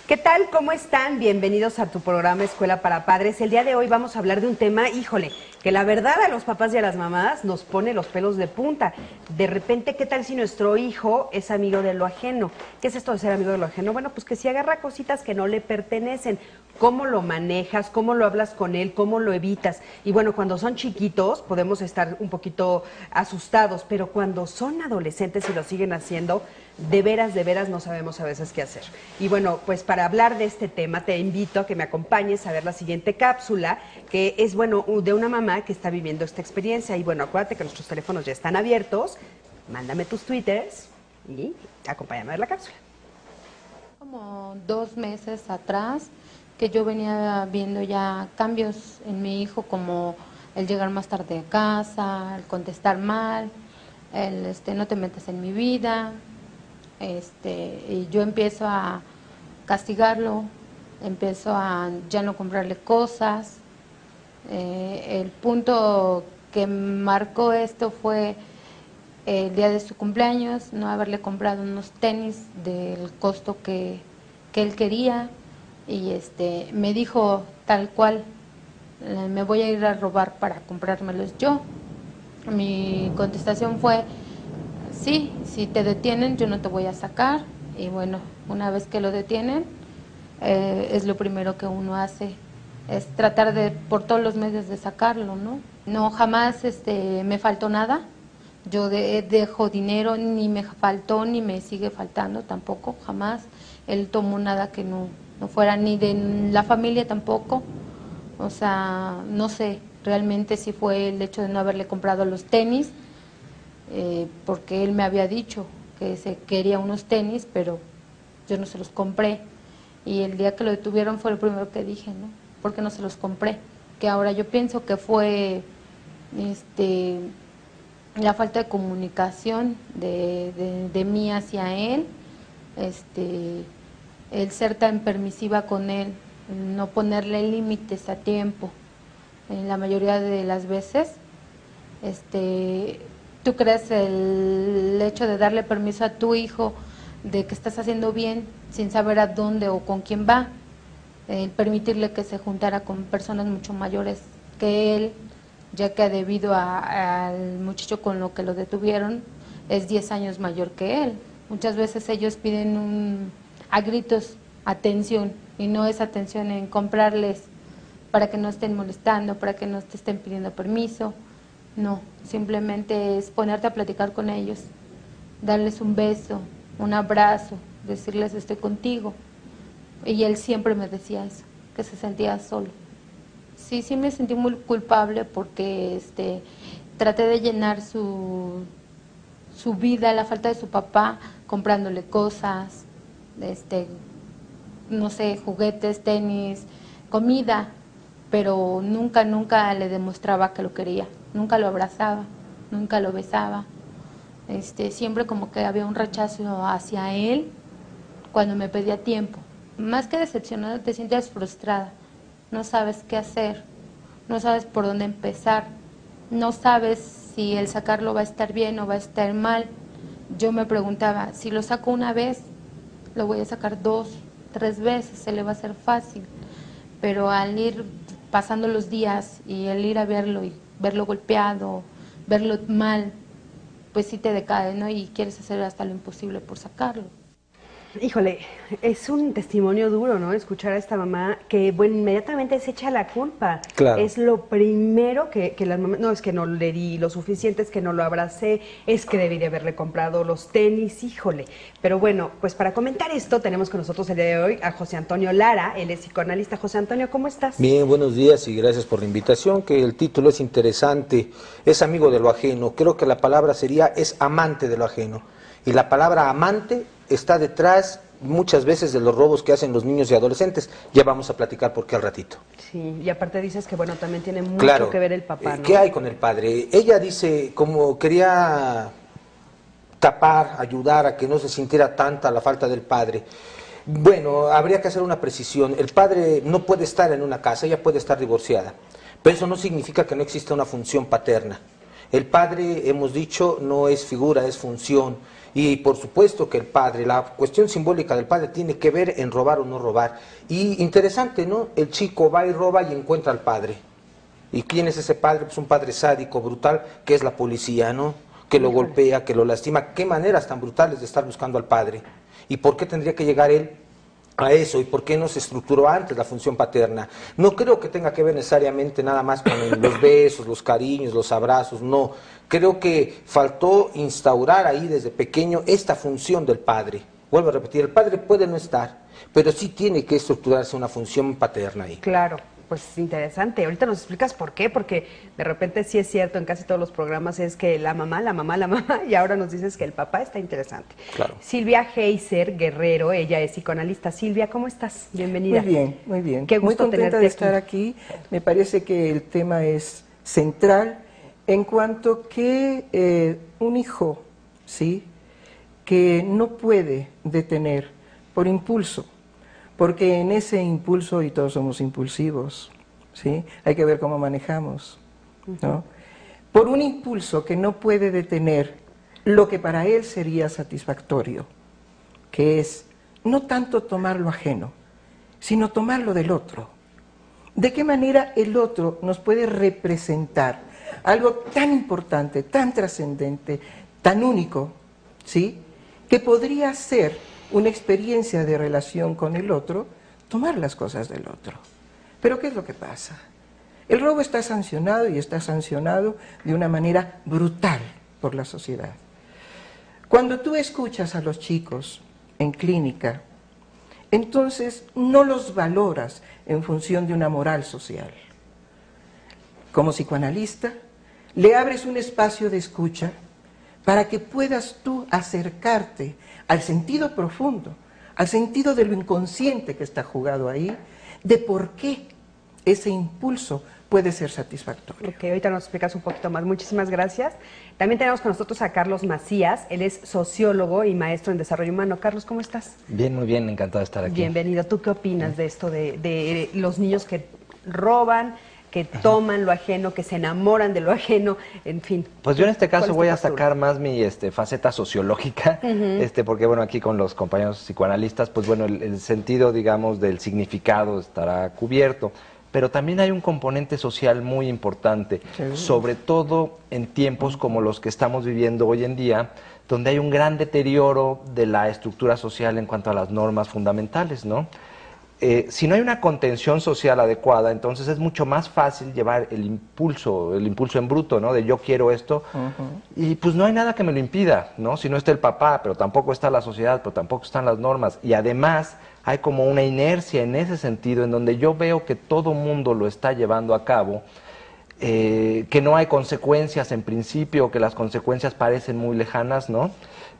¿Qué tal? ¿Cómo están? Bienvenidos a tu programa Escuela para Padres. El día de hoy vamos a hablar de un tema, híjole, que la verdad a los papás y a las mamás nos pone los pelos de punta. De repente, ¿qué tal si nuestro hijo es amigo de lo ajeno? ¿Qué es esto de ser amigo de lo ajeno? Bueno, pues que si agarra cositas que no le pertenecen, ¿cómo lo manejas? ¿Cómo lo hablas con él? ¿Cómo lo evitas? Y bueno, cuando son chiquitos podemos estar un poquito asustados, pero cuando son adolescentes y lo siguen haciendo, de veras no sabemos a veces qué hacer. Y bueno, pues para hablar de este tema te invito a que me acompañes a ver la siguiente cápsula, que es, bueno, de una mamá que está viviendo esta experiencia. Y bueno, acuérdate que nuestros teléfonos ya están abiertos, mándame tus twitters y acompáñame a ver la cápsula. Como 2 meses atrás que yo venía viendo ya cambios en mi hijo, como el llegar más tarde a casa, el contestar mal, el no te metas en mi vida. Y yo empiezo a castigarlo, empiezo a ya no comprarle cosas. El punto que marcó esto fue el día de su cumpleaños, no haberle comprado unos tenis del costo que él quería, y me dijo tal cual: me voy a ir a robar para comprármelos yo. Mi contestación fue: sí, si te detienen yo no te voy a sacar. Y bueno, una vez que lo detienen, es lo primero que uno hace, es tratar de por todos los medios de sacarlo, ¿no? No, jamás me faltó nada. Yo dejo dinero, ni me faltó ni me sigue faltando tampoco, jamás. Él tomó nada que no fuera ni de la familia tampoco. O sea, no sé realmente si fue el hecho de no haberle comprado los tenis, porque él me había dicho que se quería unos tenis, pero yo no se los compré. Y el día que lo detuvieron fue lo primero que dije, ¿no? ¿Por qué no se los compré? Que ahora yo pienso que fue la falta de comunicación de mí hacia él, el ser tan permisiva con él, no ponerle límites a tiempo. En la mayoría de las veces, tú crees el hecho de darle permiso a tu hijo de que estás haciendo bien sin saber a dónde o con quién va, el permitirle que se juntara con personas mucho mayores que él, ya que debido al muchacho con lo que lo detuvieron es 10 años mayor que él. Muchas veces ellos piden a gritos atención, y no es atención en comprarles para que no estén molestando, para que no te estén pidiendo permiso. No, simplemente es ponerte a platicar con ellos, darles un beso, un abrazo, decirles estoy contigo. Y él siempre me decía eso, que se sentía solo. Sí me sentí muy culpable porque traté de llenar su vida, la falta de su papá, comprándole cosas, no sé, juguetes, tenis, comida, pero nunca le demostraba que lo quería, nunca lo abrazaba, nunca lo besaba. Siempre como que había un rechazo hacia él cuando me pedía tiempo. Más que decepcionada, te sientes frustrada, no sabes qué hacer, no sabes por dónde empezar, no sabes si el sacarlo va a estar bien o va a estar mal. Yo me preguntaba, si lo saco una vez, lo voy a sacar 2, 3 veces, se le va a hacer fácil. Pero al ir pasando los días y el ir a verlo y verlo golpeado, verlo mal, pues sí te decae, ¿no? Y quieres hacer hasta lo imposible por sacarlo. Híjole, es un testimonio duro, ¿no? Escuchar a esta mamá que, bueno, inmediatamente se echa la culpa. Claro. Es lo primero que las mamás, no, es que no le di lo suficiente, es que no lo abracé, es que debí de haberle comprado los tenis, híjole. Pero bueno, pues para comentar esto tenemos con nosotros el día de hoy a José Antonio Lara, él es psicoanalista. José Antonio, ¿cómo estás? Bien, buenos días y gracias por la invitación, que el título es interesante, es amigo de lo ajeno. Creo que la palabra sería es amante de lo ajeno. Y la palabra amante está detrás muchas veces de los robos que hacen los niños y adolescentes. Ya vamos a platicar por qué al ratito. Sí, y aparte dices que, bueno, también tiene mucho Claro, que ver el papá, ¿no? ¿Qué hay con el padre? Ella dice, como quería tapar, ayudar a que no se sintiera tanta la falta del padre. Bueno, habría que hacer una precisión. El padre no puede estar en una casa, ella puede estar divorciada, pero eso no significa que no exista una función paterna. El padre, hemos dicho, no es figura, es función. Y por supuesto que el padre, la cuestión simbólica del padre tiene que ver en robar o no robar. Y interesante, ¿no? El chico va y roba y encuentra al padre. ¿Y quién es ese padre? Pues un padre sádico, brutal, que es la policía, ¿no? Que lo golpea, que lo lastima. ¿Qué maneras tan brutales de estar buscando al padre? ¿Y por qué tendría que llegar él a eso? ¿Y por qué no se estructuró antes la función paterna? No creo que tenga que ver necesariamente nada más con los besos, los cariños, los abrazos, no. Creo que faltó instaurar ahí desde pequeño esta función del padre. Vuelvo a repetir, el padre puede no estar, pero sí tiene que estructurarse una función paterna ahí. Claro, pues interesante. Ahorita nos explicas por qué, porque de repente sí es cierto, en casi todos los programas es que la mamá, y ahora nos dices que el papá está interesante. Claro. Silvia Heiser Guerrero, ella es psicoanalista. Silvia, ¿cómo estás? Bienvenida. Muy bien, muy bien. Qué gusto muy contenta tenerte de estar aquí. Me parece que el tema es central en cuanto que un hijo, ¿sí?, que no puede detener por impulso, porque en ese impulso, y todos somos impulsivos, ¿sí?, hay que ver cómo manejamos, ¿no? Por un impulso que no puede detener lo que para él sería satisfactorio, que es no tanto tomar lo ajeno, sino tomar lo del otro. ¿De qué manera el otro nos puede representar algo tan importante, tan trascendente, tan único, ¿sí?, que podría ser una experiencia de relación con el otro, tomar las cosas del otro? Pero ¿qué es lo que pasa? El robo está sancionado, y está sancionado de una manera brutal por la sociedad. Cuando tú escuchas a los chicos en clínica, entonces no los valoras en función de una moral social. Como psicoanalista, le abres un espacio de escucha para que puedas tú acercarte al sentido profundo, al sentido de lo inconsciente que está jugado ahí, de por qué ese impulso puede ser satisfactorio. Ok, ahorita nos explicas un poquito más. Muchísimas gracias. También tenemos con nosotros a Carlos Macías. Él es sociólogo y maestro en desarrollo humano. Carlos, ¿cómo estás? Bien, muy bien, encantado de estar aquí. Bienvenido. ¿Tú qué opinas de esto de los niños que roban, que toman lo ajeno, que se enamoran de lo ajeno, en fin? Pues yo en este caso voy a postura? sacar más mi faceta sociológica, porque bueno, aquí con los compañeros psicoanalistas, pues bueno, el sentido, digamos, del significado estará cubierto. Pero también hay un componente social muy importante, sobre todo en tiempos como los que estamos viviendo hoy en día, donde hay un gran deterioro de la estructura social en cuanto a las normas fundamentales, ¿no? Si no hay una contención social adecuada, entonces es mucho más fácil llevar el impulso en bruto, ¿no? De yo quiero esto, y pues no hay nada que me lo impida, ¿no? Si no está el papá, pero tampoco está la sociedad, pero tampoco están las normas, y además hay como una inercia en ese sentido, en donde yo veo que todo mundo lo está llevando a cabo, que no hay consecuencias en principio, que las consecuencias parecen muy lejanas, ¿no?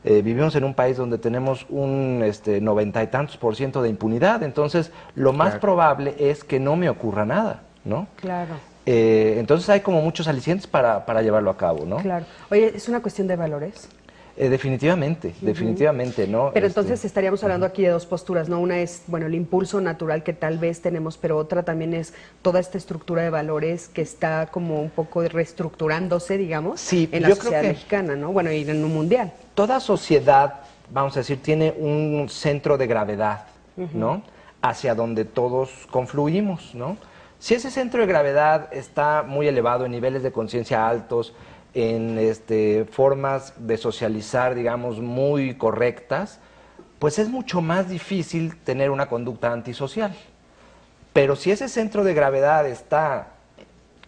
Vivimos en un país donde tenemos un 90 y tantos % de impunidad, entonces lo más probable es que no me ocurra nada, ¿no? Claro. Entonces hay como muchos alicientes para llevarlo a cabo, ¿no? Claro. Oye, ¿es una cuestión de valores? Definitivamente, definitivamente, ¿no? Pero entonces estaríamos hablando aquí de dos posturas, ¿no? Una es, bueno, el impulso natural que tal vez tenemos, pero otra también es toda esta estructura de valores que está como un poco reestructurándose, digamos, en la sociedad mexicana, ¿no? Bueno, y en un mundial. Toda sociedad, vamos a decir, tiene un centro de gravedad, ¿no? Hacia donde todos confluimos, ¿no? Si ese centro de gravedad está muy elevado, en niveles de conciencia altos, en formas de socializar, digamos, muy correctas, pues es mucho más difícil tener una conducta antisocial. Pero si ese centro de gravedad está,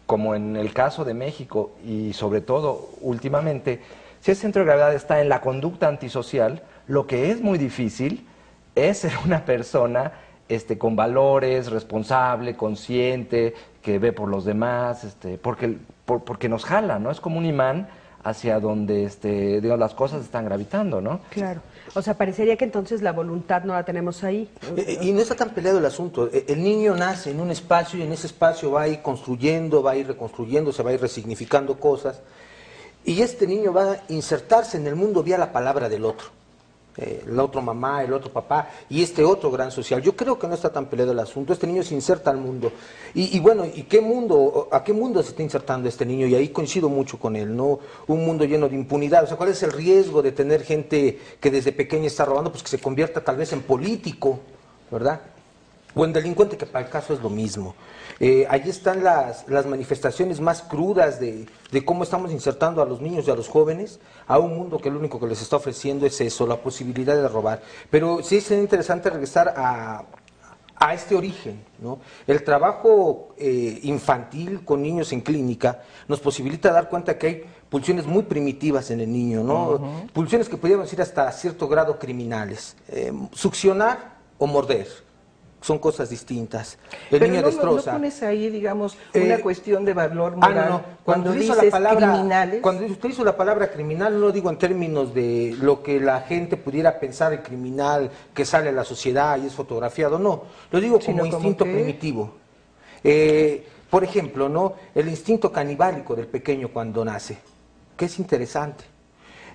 como en el caso de México y sobre todo últimamente, si ese centro de gravedad está en la conducta antisocial, lo que es muy difícil es ser una persona con valores, responsable, consciente, que ve por los demás, porque nos jala, ¿no? Es como un imán hacia donde digamos, las cosas están gravitando, ¿no? Claro. O sea, parecería que entonces la voluntad no la tenemos ahí. Y no está tan peleado el asunto. El niño nace en un espacio y en ese espacio va a ir construyendo, va a ir reconstruyendo, se va a ir resignificando cosas. Y este niño va a insertarse en el mundo vía la palabra del otro. la otra mamá, el otro papá y este otro gran social. Yo creo que no está tan peleado el asunto. Este niño se inserta al mundo. Y bueno, ¿y qué mundo, a qué mundo se está insertando este niño? Y ahí coincido mucho con él, ¿no? Un mundo lleno de impunidad. O sea, ¿cuál es el riesgo de tener gente que desde pequeña está robando? Pues que se convierta tal vez en político, ¿verdad? O en delincuente, que para el caso es lo mismo. Allí están las manifestaciones más crudas de cómo estamos insertando a los niños y a los jóvenes a un mundo que lo único que les está ofreciendo es eso, la posibilidad de robar. Pero sí es interesante regresar a este origen, ¿no? El trabajo infantil con niños en clínica nos posibilita dar cuenta que hay pulsiones muy primitivas en el niño, ¿no? Pulsiones que podríamos decir hasta cierto grado criminales. Succionar o morder. Son cosas distintas. El Pero niño destroza. ¿No pones ahí, digamos, una cuestión de valor moral no. cuando utilizo dices la palabra, criminales? Cuando utilizo la palabra criminal, no lo digo en términos de lo que la gente pudiera pensar el criminal que sale a la sociedad y es fotografiado, no. Lo digo como instinto primitivo. Por ejemplo, ¿no? El instinto canibálico del pequeño cuando nace, que es interesante.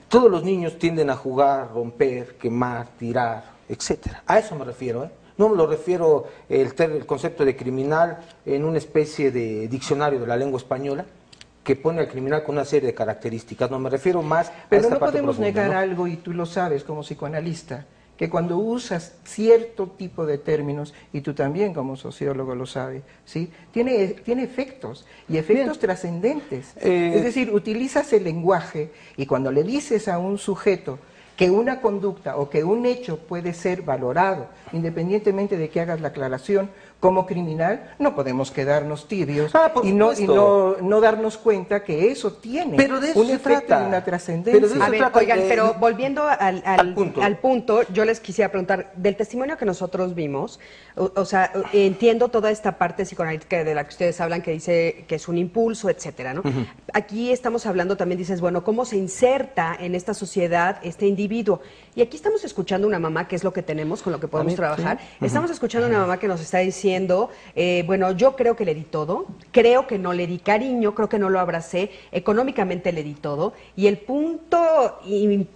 Todos los niños tienden a jugar, romper, quemar, tirar, etcétera. A eso me refiero, ¿eh? No me lo refiero el concepto de criminal en una especie de diccionario de la lengua española que pone al criminal con una serie de características. No, me refiero más a Pero esta no parte podemos profunda, negar ¿no? algo, y tú lo sabes como psicoanalista, que cuando usas cierto tipo de términos, y tú también como sociólogo lo sabes, ¿sí? Tiene efectos, y efectos trascendentes. Es decir, utilizas el lenguaje, y cuando le dices a un sujeto que una conducta o que un hecho puede ser valorado, independientemente de que hagas la aclaración, como criminal, no podemos quedarnos tibios y no darnos cuenta que eso tiene un efecto y una trascendencia. A ver, oigan, pero volviendo al punto, yo les quisiera preguntar, del testimonio que nosotros vimos, o sea, entiendo toda esta parte psicoanalítica de la que ustedes hablan, que dice que es un impulso, etcétera, ¿no? Aquí estamos hablando también, dices, bueno, cómo se inserta en esta sociedad este individuo. Y aquí estamos escuchando una mamá, que es lo que tenemos, con lo que podemos trabajar. Estamos escuchando una mamá que nos está diciendo, bueno, yo creo que le di todo, creo que no le di cariño, creo que no lo abracé, económicamente le di todo. Y el punto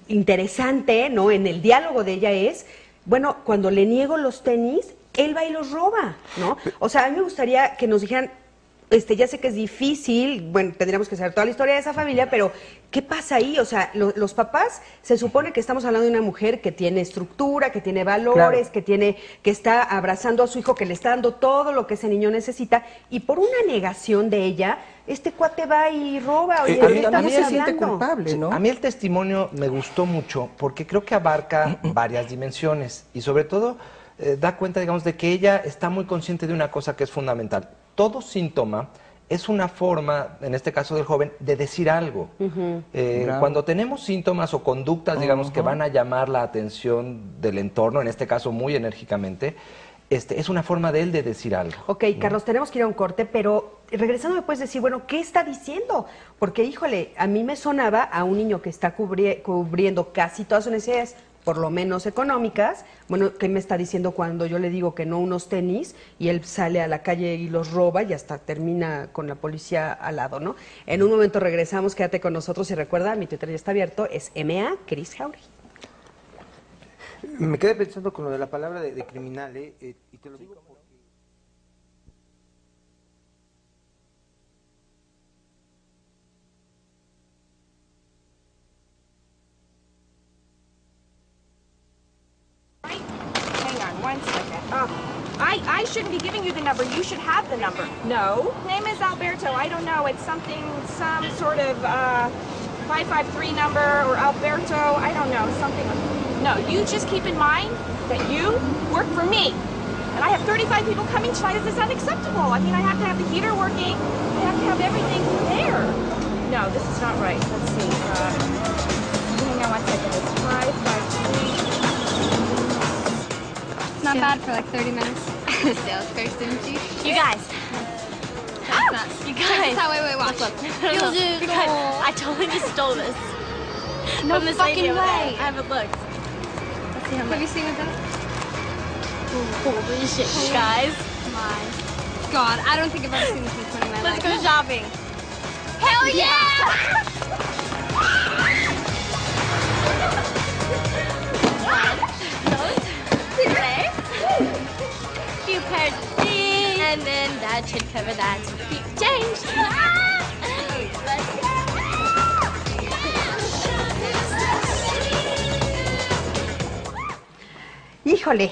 interesante, ¿no?, en el diálogo de ella es, bueno, cuando le niego los tenis, él va y los roba, ¿no? O sea, a mí me gustaría que nos dijeran, ya sé que es difícil, bueno, tendríamos que saber toda la historia de esa familia, pero ¿qué pasa ahí? O sea, los papás, se supone que estamos hablando de una mujer que tiene estructura, que tiene valores, que está abrazando a su hijo, que le está dando todo lo que ese niño necesita, y por una negación de ella, este cuate va y roba. Oye, a mí se siente culpable, ¿no? A mí el testimonio me gustó mucho porque creo que abarca varias dimensiones y sobre todo da cuenta, digamos, de que ella está muy consciente de una cosa que es fundamental. Todo síntoma es una forma, en este caso del joven, de decir algo. Cuando tenemos síntomas o conductas, digamos, que van a llamar la atención del entorno, en este caso muy enérgicamente, es una forma de él de decir algo. Ok, ¿no? Carlos, tenemos que ir a un corte, pero regresando me puedes decir, bueno, ¿qué está diciendo? Porque, híjole, a mí me sonaba a un niño que está cubriendo casi todas sus necesidades, por lo menos económicas. Bueno, ¿qué me está diciendo cuando yo le digo que no unos tenis y él sale a la calle y los roba y hasta termina con la policía al lado, ¿no? En un momento regresamos, quédate con nosotros y recuerda, mi Twitter ya está abierto, es MA Cris Jauregui. Me quedé pensando con lo de la palabra de criminal, y te lo digo porque... One second. I shouldn't be giving you the number. You should have the number. No. Name is Alberto. I don't know. It's some sort of 553 number or Alberto. I don't know. Something. No, you just keep in mind that you work for me. And I have 35 people coming tonight. This is unacceptable. I mean, I have to have the heater working. I have to have everything there. No, this is not right. Let's see. Hang on one second. It's 553. Not bad for like 30 minutes. Sales first, didn't you? You guys. You guys. Wait, watch. Look. You guys, I totally just stole this. No from this fucking lady over there. way. I haven't looked. Let's see how much. Have you seen it though? Holy shit, you guys. My God, I don't think I've ever seen this much money in my Let's life. go shopping. Hell yeah! Cover that. Keep the change. Ah! Let's go. Híjole,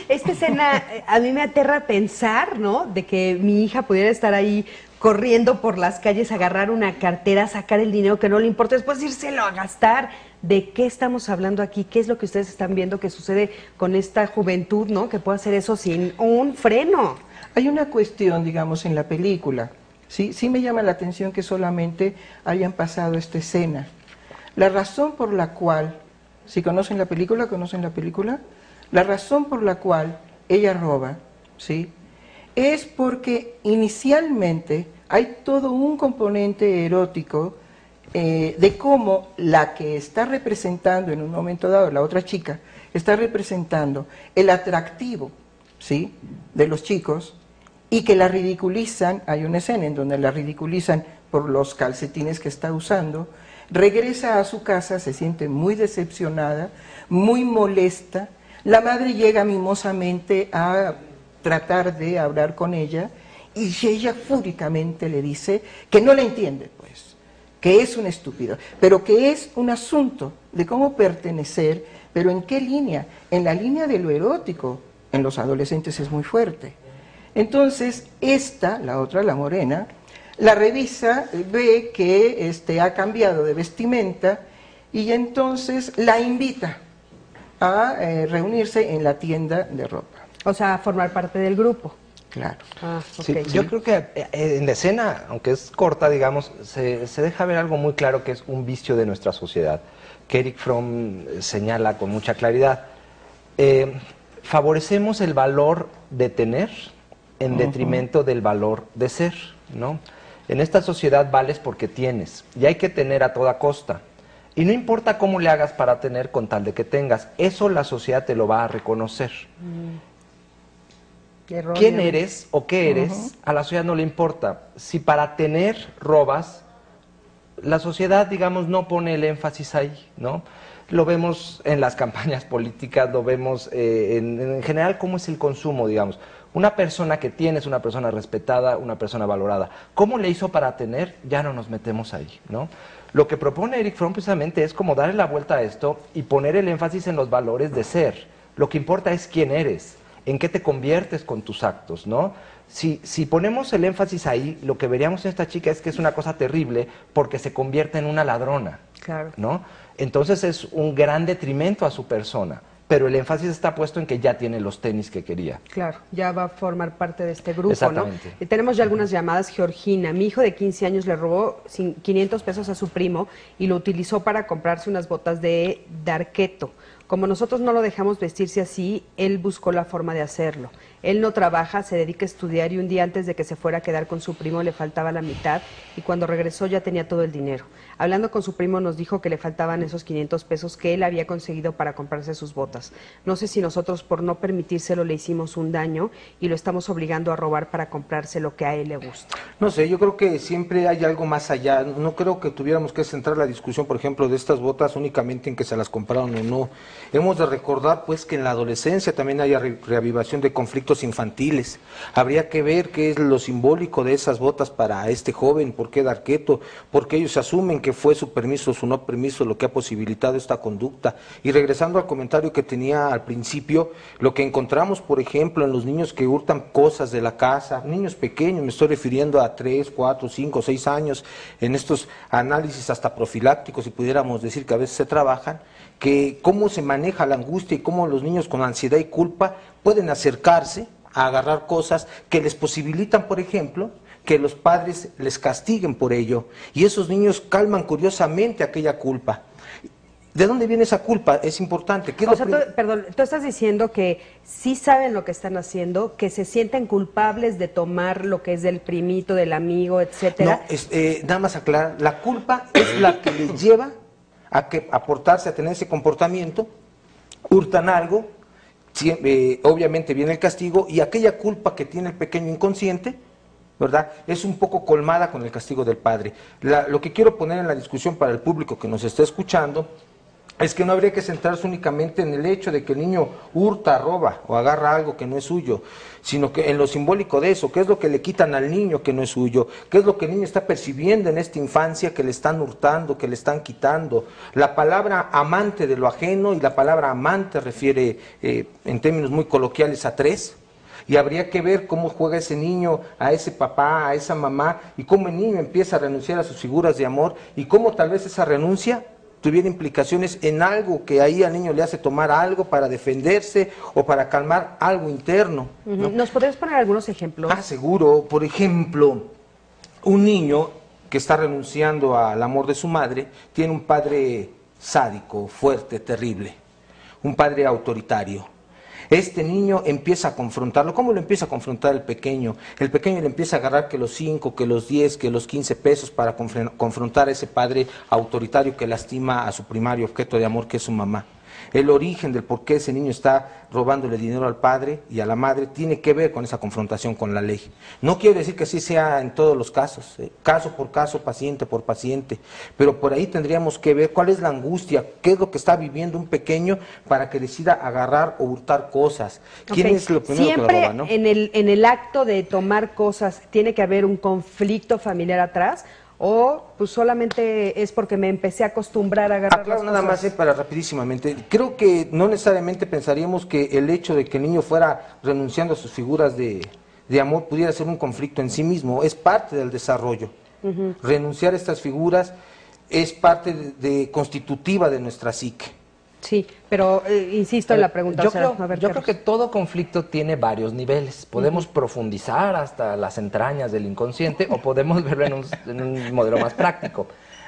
esta escena a mí me aterra pensar, ¿no? De que mi hija pudiera estar ahí corriendo por las calles, agarrar una cartera, sacar el dinero que no le importa, después írselo a gastar. ¿De qué estamos hablando aquí? ¿Qué es lo que ustedes están viendo que sucede con esta juventud, ¿no? Que puede hacer eso sin un freno. Hay una cuestión, digamos, en la película. Sí me llama la atención que solamente hayan pasado esta escena. La razón por la cual, si conocen la película, la razón por la cual ella roba, ¿sí? Es porque inicialmente hay todo un componente erótico de cómo la que está representando en un momento dado, la otra chica, está representando el atractivo, ¿sí?, de los chicos, y que la ridiculizan. Hay una escena en donde la ridiculizan por los calcetines que está usando, regresa a su casa, se siente muy decepcionada, muy molesta. La madre llega mimosamente a tratar de hablar con ella y ella fúricamente le dice que no la entiende, pues, que es un estúpido, pero que es un asunto de cómo pertenecer, pero ¿en qué línea? En la línea de lo erótico, en los adolescentes es muy fuerte. Entonces, la otra, la morena, la revisa, ve que ha cambiado de vestimenta y entonces la invita a reunirse en la tienda de ropa. O sea, formar parte del grupo. Claro. Ah, ok. Sí, yo creo que en la escena, aunque es corta, digamos, se deja ver algo muy claro que es un vicio de nuestra sociedad, que Erich Fromm señala con mucha claridad. Favorecemos el valor de tener en detrimento del valor de ser, ¿no? En esta sociedad vales porque tienes, y hay que tener a toda costa. Y no importa cómo le hagas para tener con tal de que tengas, eso la sociedad te lo va a reconocer. ¿Quién eres o qué eres? A la sociedad no le importa. Si para tener robas, la sociedad, digamos, no pone el énfasis ahí, ¿no? Lo vemos en las campañas políticas, lo vemos en general cómo es el consumo, digamos. Una persona que tiene es una persona respetada, una persona valorada. ¿Cómo le hizo para tener? Ya no nos metemos ahí, ¿no? Lo que propone Erich Fromm precisamente es como darle la vuelta a esto y poner el énfasis en los valores de ser. Lo que importa es quién eres, en qué te conviertes con tus actos, ¿no? Si ponemos el énfasis ahí, lo que veríamos en esta chica es que es una cosa terrible porque se convierte en una ladrona, Claro. ¿no? Entonces es un gran detrimento a su persona, pero el énfasis está puesto en que ya tiene los tenis que quería. Claro, ya va a formar parte de este grupo, Exactamente. ¿no? Y tenemos ya algunas llamadas. Georgina, mi hijo de 15 años le robó 500 pesos a su primo y lo utilizó para comprarse unas botas de arqueto. Como nosotros no lo dejamos vestirse así, él buscó la forma de hacerlo. Él no trabaja, se dedica a estudiar y un día antes de que se fuera a quedar con su primo le faltaba la mitad y cuando regresó ya tenía todo el dinero. Hablando con su primo nos dijo que le faltaban esos 500 pesos que él había conseguido para comprarse sus botas. No sé si nosotros por no permitírselo le hicimos un daño y lo estamos obligando a robar para comprarse lo que a él le gusta. No sé, yo creo que siempre hay algo más allá. No creo que tuviéramos que centrar la discusión, por ejemplo, de estas botas únicamente en que se las compraron o no. Hemos de recordar, pues, que en la adolescencia también hay reavivación de conflictos infantiles. Habría que ver qué es lo simbólico de esas botas para este joven, por qué de arqueto, porque ellos asumen que fue su permiso o su no permiso lo que ha posibilitado esta conducta. Y regresando al comentario que tenía al principio, lo que encontramos, por ejemplo, en los niños que hurtan cosas de la casa, niños pequeños, me estoy refiriendo a 3, 4, 5, 6 años, en estos análisis hasta profilácticos, si pudiéramos decir que a veces se trabajan, que cómo se maneja la angustia y cómo los niños con ansiedad y culpa pueden acercarse a agarrar cosas que les posibilitan, por ejemplo, que los padres les castiguen por ello. Y esos niños calman curiosamente aquella culpa. ¿De dónde viene esa culpa? Es importante. ¿Qué es O lo sea, perdón, tú estás diciendo que sí saben lo que están haciendo, que se sienten culpables de tomar lo que es del primito, del amigo, etcétera. No, nada más aclarar, la culpa es la que les lleva a portarse, a tener ese comportamiento, hurtan algo, obviamente viene el castigo, y aquella culpa que tiene el pequeño inconsciente, ¿verdad?, es un poco colmada con el castigo del padre. Lo que quiero poner en la discusión para el público que nos está escuchando es que no habría que centrarse únicamente en el hecho de que el niño hurta, roba o agarra algo que no es suyo, sino que en lo simbólico de eso, qué es lo que le quitan al niño que no es suyo, qué es lo que el niño está percibiendo en esta infancia que le están hurtando, que le están quitando. La palabra amante de lo ajeno, y la palabra amante refiere en términos muy coloquiales a tres, y habría que ver cómo juega ese niño a ese papá, a esa mamá, y cómo el niño empieza a renunciar a sus figuras de amor, y cómo tal vez esa renuncia tuviera implicaciones en algo que ahí al niño le hace tomar algo para defenderse o para calmar algo interno, ¿no? ¿Nos podrías poner algunos ejemplos? Seguro. Por ejemplo, un niño que está renunciando al amor de su madre tiene un padre sádico, fuerte, terrible, un padre autoritario. Este niño empieza a confrontarlo. ¿Cómo lo empieza a confrontar el pequeño? El pequeño le empieza a agarrar que los 5, que los 10, que los 15 pesos para confrontar a ese padre autoritario que lastima a su primario objeto de amor, que es su mamá. El origen del por qué ese niño está robándole dinero al padre y a la madre tiene que ver con esa confrontación con la ley. No quiero decir que así sea en todos los casos, caso por caso, paciente por paciente, pero por ahí tendríamos que ver cuál es la angustia, qué es lo que está viviendo un pequeño para que decida agarrar o hurtar cosas. ¿Quién es lo primero Siempre que lo roba, no? en el acto de tomar cosas, ¿tiene que haber un conflicto familiar atrás? ¿O pues solamente es porque me empecé a acostumbrar a agarrar Claro, las nada cosas? más para rapidísimamente. Creo que no necesariamente pensaríamos que el hecho de que el niño fuera renunciando a sus figuras de amor pudiera ser un conflicto en sí mismo. Es parte del desarrollo. Renunciar a estas figuras es parte constitutiva de nuestra psique. Sí, pero insisto en la pregunta. Yo, o sea, creo, a ver, yo creo Carlos. que todo conflicto tiene varios niveles. Podemos profundizar hasta las entrañas del inconsciente o podemos verlo en un modelo más práctico.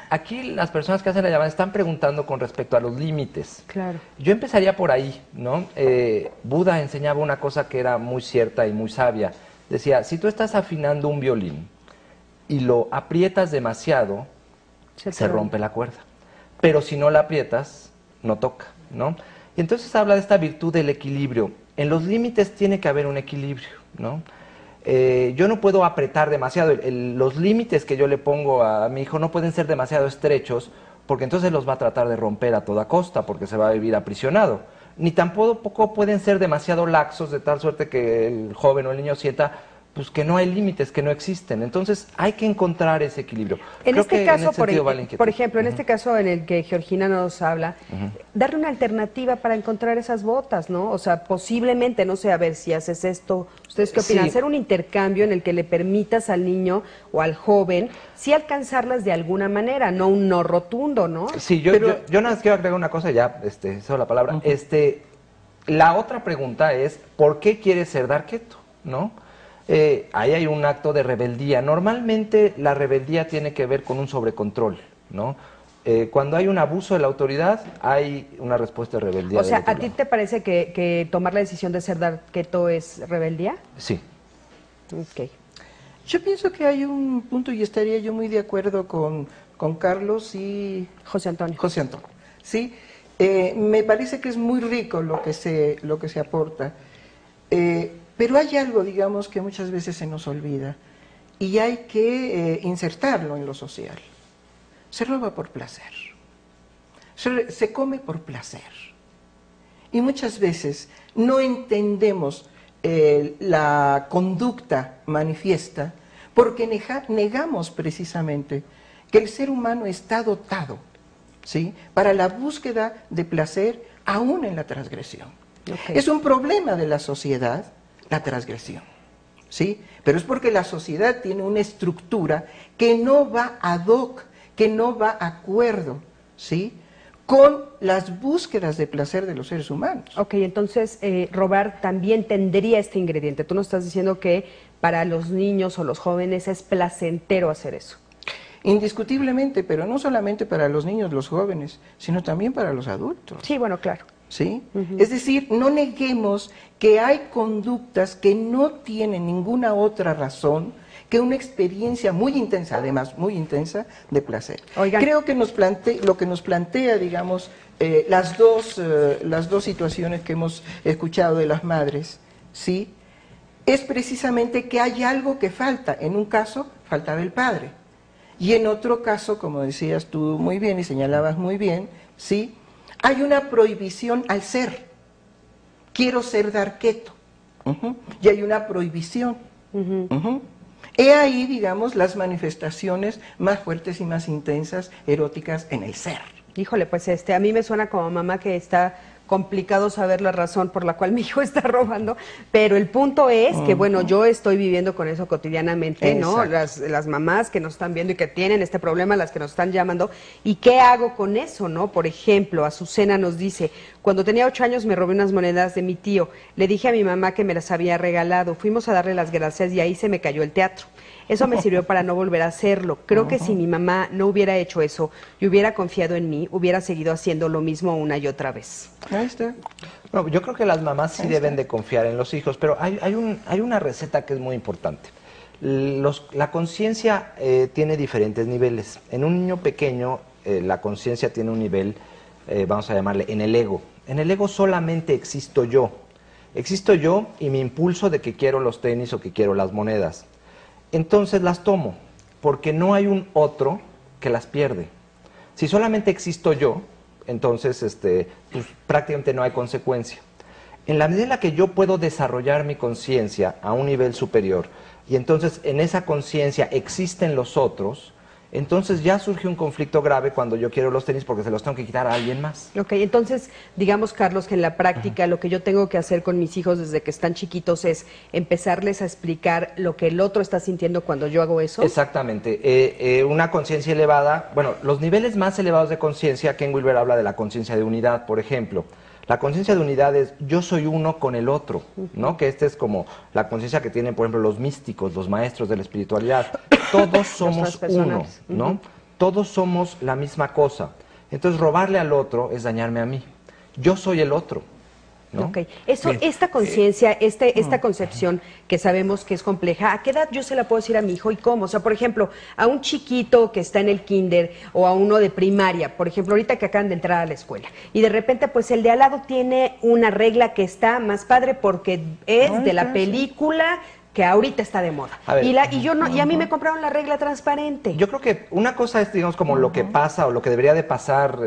Aquí las personas que hacen la llamada están preguntando con respecto a los límites. Claro. Yo empezaría por ahí, ¿no? Buda enseñaba una cosa que era muy cierta y muy sabia. Decía, si tú estás afinando un violín y lo aprietas demasiado, se rompe la cuerda. Pero si no la aprietas, no toca, ¿no? Y entonces habla de esta virtud del equilibrio. En los límites tiene que haber un equilibrio, ¿no? Yo no puedo apretar demasiado. Los límites que yo le pongo a mi hijo no pueden ser demasiado estrechos, porque entonces los va a tratar de romper a toda costa, porque se va a vivir aprisionado. Ni tampoco pueden ser demasiado laxos, de tal suerte que el joven o el niño sienta pues que no hay límites, que no existen. Entonces hay que encontrar ese equilibrio. En Creo este que caso, ese sentido va la inquietud. por ejemplo, en este caso en el que Georgina nos habla, darle una alternativa para encontrar esas botas, ¿no? O sea, posiblemente, no sé, a ver si haces esto, ¿ustedes qué opinan? Sí. Hacer un intercambio en el que le permitas al niño o al joven sí alcanzarlas de alguna manera, no un no rotundo, ¿no? Sí, yo nada más quiero agregar una cosa, ya, cedo la palabra. La otra pregunta es, ¿por qué quieres ser darketo? ¿No? Ahí hay un acto de rebeldía. Normalmente la rebeldía tiene que ver con un sobrecontrol, ¿no? Cuando hay un abuso de la autoridad, hay una respuesta de rebeldía. O sea, del otro ¿a ti lado. te parece que tomar la decisión de ser darketo es rebeldía? Sí. Ok. Yo pienso que hay un punto, y estaría yo muy de acuerdo con Carlos y José Antonio. José Antonio. ¿Sí? Me parece que es muy rico lo que se aporta. Pero hay algo, digamos, que muchas veces se nos olvida y hay que insertarlo en lo social. Se roba por placer. Se come por placer. Y muchas veces no entendemos la conducta manifiesta porque negamos precisamente que el ser humano está dotado, ¿sí?, para la búsqueda de placer aún en la transgresión. Okay. Es un problema de la sociedad la transgresión, ¿sí? Pero es porque la sociedad tiene una estructura que no va ad hoc, que no va a acuerdo, ¿sí?, con las búsquedas de placer de los seres humanos. Ok, entonces robar también tendría este ingrediente. Tú nos estás diciendo que para los niños o los jóvenes es placentero hacer eso. Indiscutiblemente, pero no solamente para los niños, los jóvenes, sino también para los adultos. Sí, bueno, claro. ¿Sí? Es decir, no neguemos que hay conductas que no tienen ninguna otra razón que una experiencia muy intensa, además muy intensa, de placer. Oigan. Creo que lo que nos plantea, digamos, las dos situaciones que hemos escuchado de las madres, ¿sí?, es precisamente que hay algo que falta. En un caso, faltaba el padre. Y en otro caso, como decías tú muy bien y señalabas muy bien, ¿sí?, Hay una prohibición al ser. Quiero ser darketo. Y hay una prohibición. He ahí, digamos, las manifestaciones más fuertes y más intensas, eróticas en el ser. Híjole, pues a mí me suena como mamá que está complicado saber la razón por la cual mi hijo está robando, pero el punto es que, bueno, yo estoy viviendo con eso cotidianamente, ¿no? Las mamás que nos están viendo y que tienen este problema, las que nos están llamando, ¿y qué hago con eso, no? Por ejemplo, Azucena nos dice, cuando tenía 8 años me robé unas monedas de mi tío, le dije a mi mamá que me las había regalado, fuimos a darle las gracias y ahí se me cayó el teatro. Eso me sirvió para no volver a hacerlo. Creo que si mi mamá no hubiera hecho eso y hubiera confiado en mí, hubiera seguido haciendo lo mismo una y otra vez. Ahí está. Bueno, yo creo que las mamás sí deben de confiar en los hijos, pero hay una receta que es muy importante. La conciencia tiene diferentes niveles. En un niño pequeño, la conciencia tiene un nivel, vamos a llamarle, en el ego. En el ego solamente existo yo. Existo yo y mi impulso de que quiero los tenis o que quiero las monedas. Entonces las tomo, porque no hay un otro que las pierde. Si solamente existo yo, entonces pues, prácticamente no hay consecuencia. En la medida en la que yo puedo desarrollar mi conciencia a un nivel superior, y entonces en esa conciencia existen los otros, entonces ya surge un conflicto grave cuando yo quiero los tenis porque se los tengo que quitar a alguien más. Ok, entonces, digamos, Carlos, que en la práctica lo que yo tengo que hacer con mis hijos desde que están chiquitos es empezarles a explicar lo que el otro está sintiendo cuando yo hago eso. Exactamente. Una conciencia elevada, bueno, los niveles más elevados de conciencia, Ken Wilber habla de la conciencia de unidad, por ejemplo. La conciencia de unidad es yo soy uno con el otro, ¿no? Que es como la conciencia que tienen, por ejemplo, los místicos, los maestros de la espiritualidad. Todos somos uno, ¿no? Todos somos la misma cosa. Entonces, robarle al otro es dañarme a mí. Yo soy el otro, ¿no? Ok. Eso, esta conciencia, esta concepción que sabemos que es compleja, ¿a qué edad yo se la puedo decir a mi hijo y cómo? O sea, por ejemplo, a un chiquito que está en el kinder o a uno de primaria, por ejemplo, ahorita que acaban de entrar a la escuela, y de repente, pues el de al lado tiene una regla que está más padre porque es de la película que ahorita está de moda. Y a mí me compraron la regla transparente. Yo creo que una cosa es, digamos, como lo que pasa o lo que debería de pasar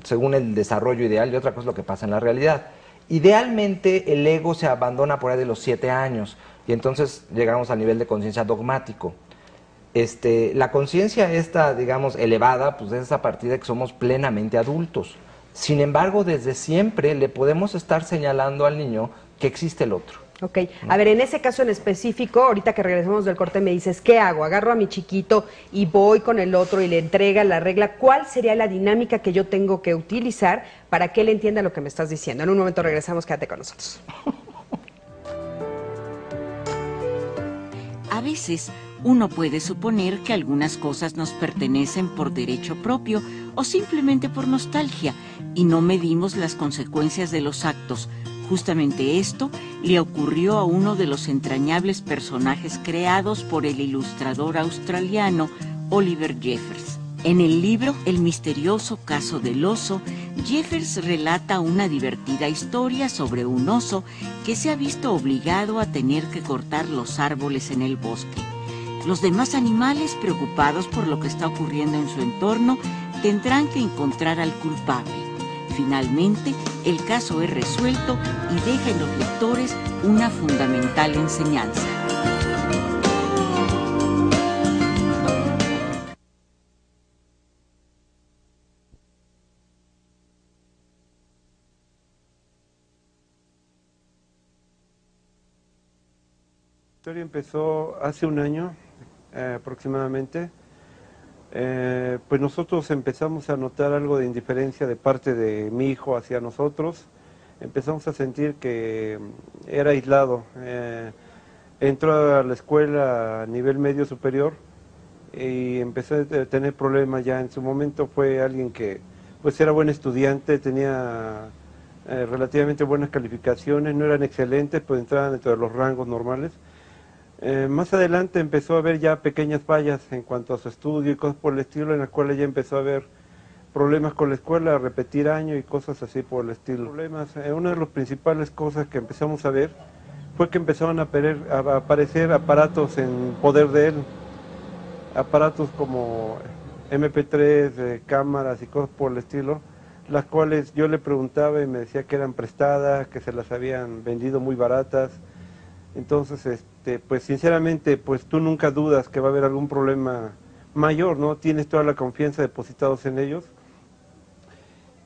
según el desarrollo ideal, y otra cosa es lo que pasa en la realidad. Idealmente el ego se abandona por ahí de los 7 años y entonces llegamos al nivel de conciencia dogmático. La conciencia esta, digamos, elevada, pues es a partir de que somos plenamente adultos. Sin embargo, desde siempre le podemos estar señalando al niño que existe el otro. Ok, a ver, en ese caso en específico, ahorita que regresemos del corte me dices, ¿qué hago? Agarro a mi chiquito y voy con el otro y le entrega la regla. ¿Cuál sería la dinámica que yo tengo que utilizar para que él entienda lo que me estás diciendo? En un momento regresamos, quédate con nosotros. A veces uno puede suponer que algunas cosas nos pertenecen por derecho propio o simplemente por nostalgia y no medimos las consecuencias de los actos. Justamente esto le ocurrió a uno de los entrañables personajes creados por el ilustrador australiano Oliver Jeffers. En el libro El misterioso caso del oso, Jeffers relata una divertida historia sobre un oso que se ha visto obligado a tener que cortar los árboles en el bosque. Los demás animales, preocupados por lo que está ocurriendo en su entorno, tendrán que encontrar al culpable. Finalmente, el caso es resuelto y deja en los lectores una fundamental enseñanza. La historia empezó hace un año aproximadamente. Pues nosotros empezamos a notar algo de indiferencia de parte de mi hijo hacia nosotros. Empezamos a sentir que era aislado. Entró a la escuela a nivel medio superior y empezó a tener problemas ya. En su momento fue alguien que pues era buen estudiante, tenía relativamente buenas calificaciones, no eran excelentes, pues entraban dentro de los rangos normales. Más adelante empezó a haber ya pequeñas fallas en cuanto a su estudio y cosas por el estilo, en las cuales ya empezó a haber problemas con la escuela, a repetir año y cosas así por el estilo. Una de las principales cosas que empezamos a ver fue que empezaron a aparecer aparatos en poder de él, aparatos como MP3, cámaras y cosas por el estilo, las cuales yo le preguntaba y me decía que eran prestadas, que se las habían vendido muy baratas. Entonces, pues sinceramente, pues tú nunca dudas que va a haber algún problema mayor, ¿no? Tienes toda la confianza depositados en ellos.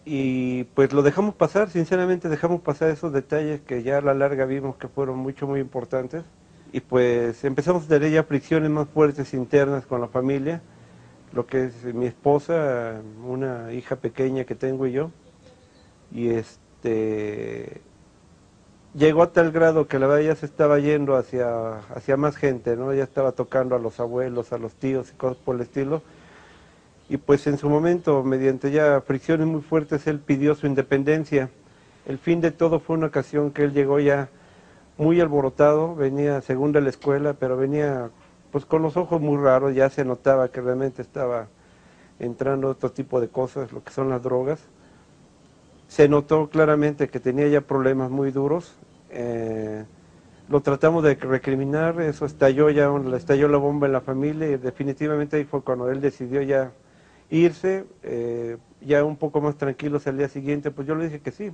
Y pues lo dejamos pasar, sinceramente dejamos pasar esos detalles que ya a la larga vimos que fueron muy importantes. Y pues empezamos a tener ya fricciones más fuertes internas con la familia, lo que es mi esposa, una hija pequeña que tengo y yo. Y llegó a tal grado que la verdad ya se estaba yendo hacia más gente, ¿no? Ya estaba tocando a los abuelos, a los tíos y cosas por el estilo. Y pues en su momento, mediante ya fricciones muy fuertes, él pidió su independencia. El fin de todo fue una ocasión que él llegó ya muy alborotado, venía según de la escuela, pero venía pues con los ojos muy raros, ya se notaba que realmente estaba entrando otro tipo de cosas, lo que son las drogas. Se notó claramente que tenía ya problemas muy duros. Lo tratamos de recriminar, eso estalló la bomba en la familia y definitivamente ahí fue cuando él decidió ya irse, ya un poco más tranquilos al día siguiente. Pues yo le dije que sí,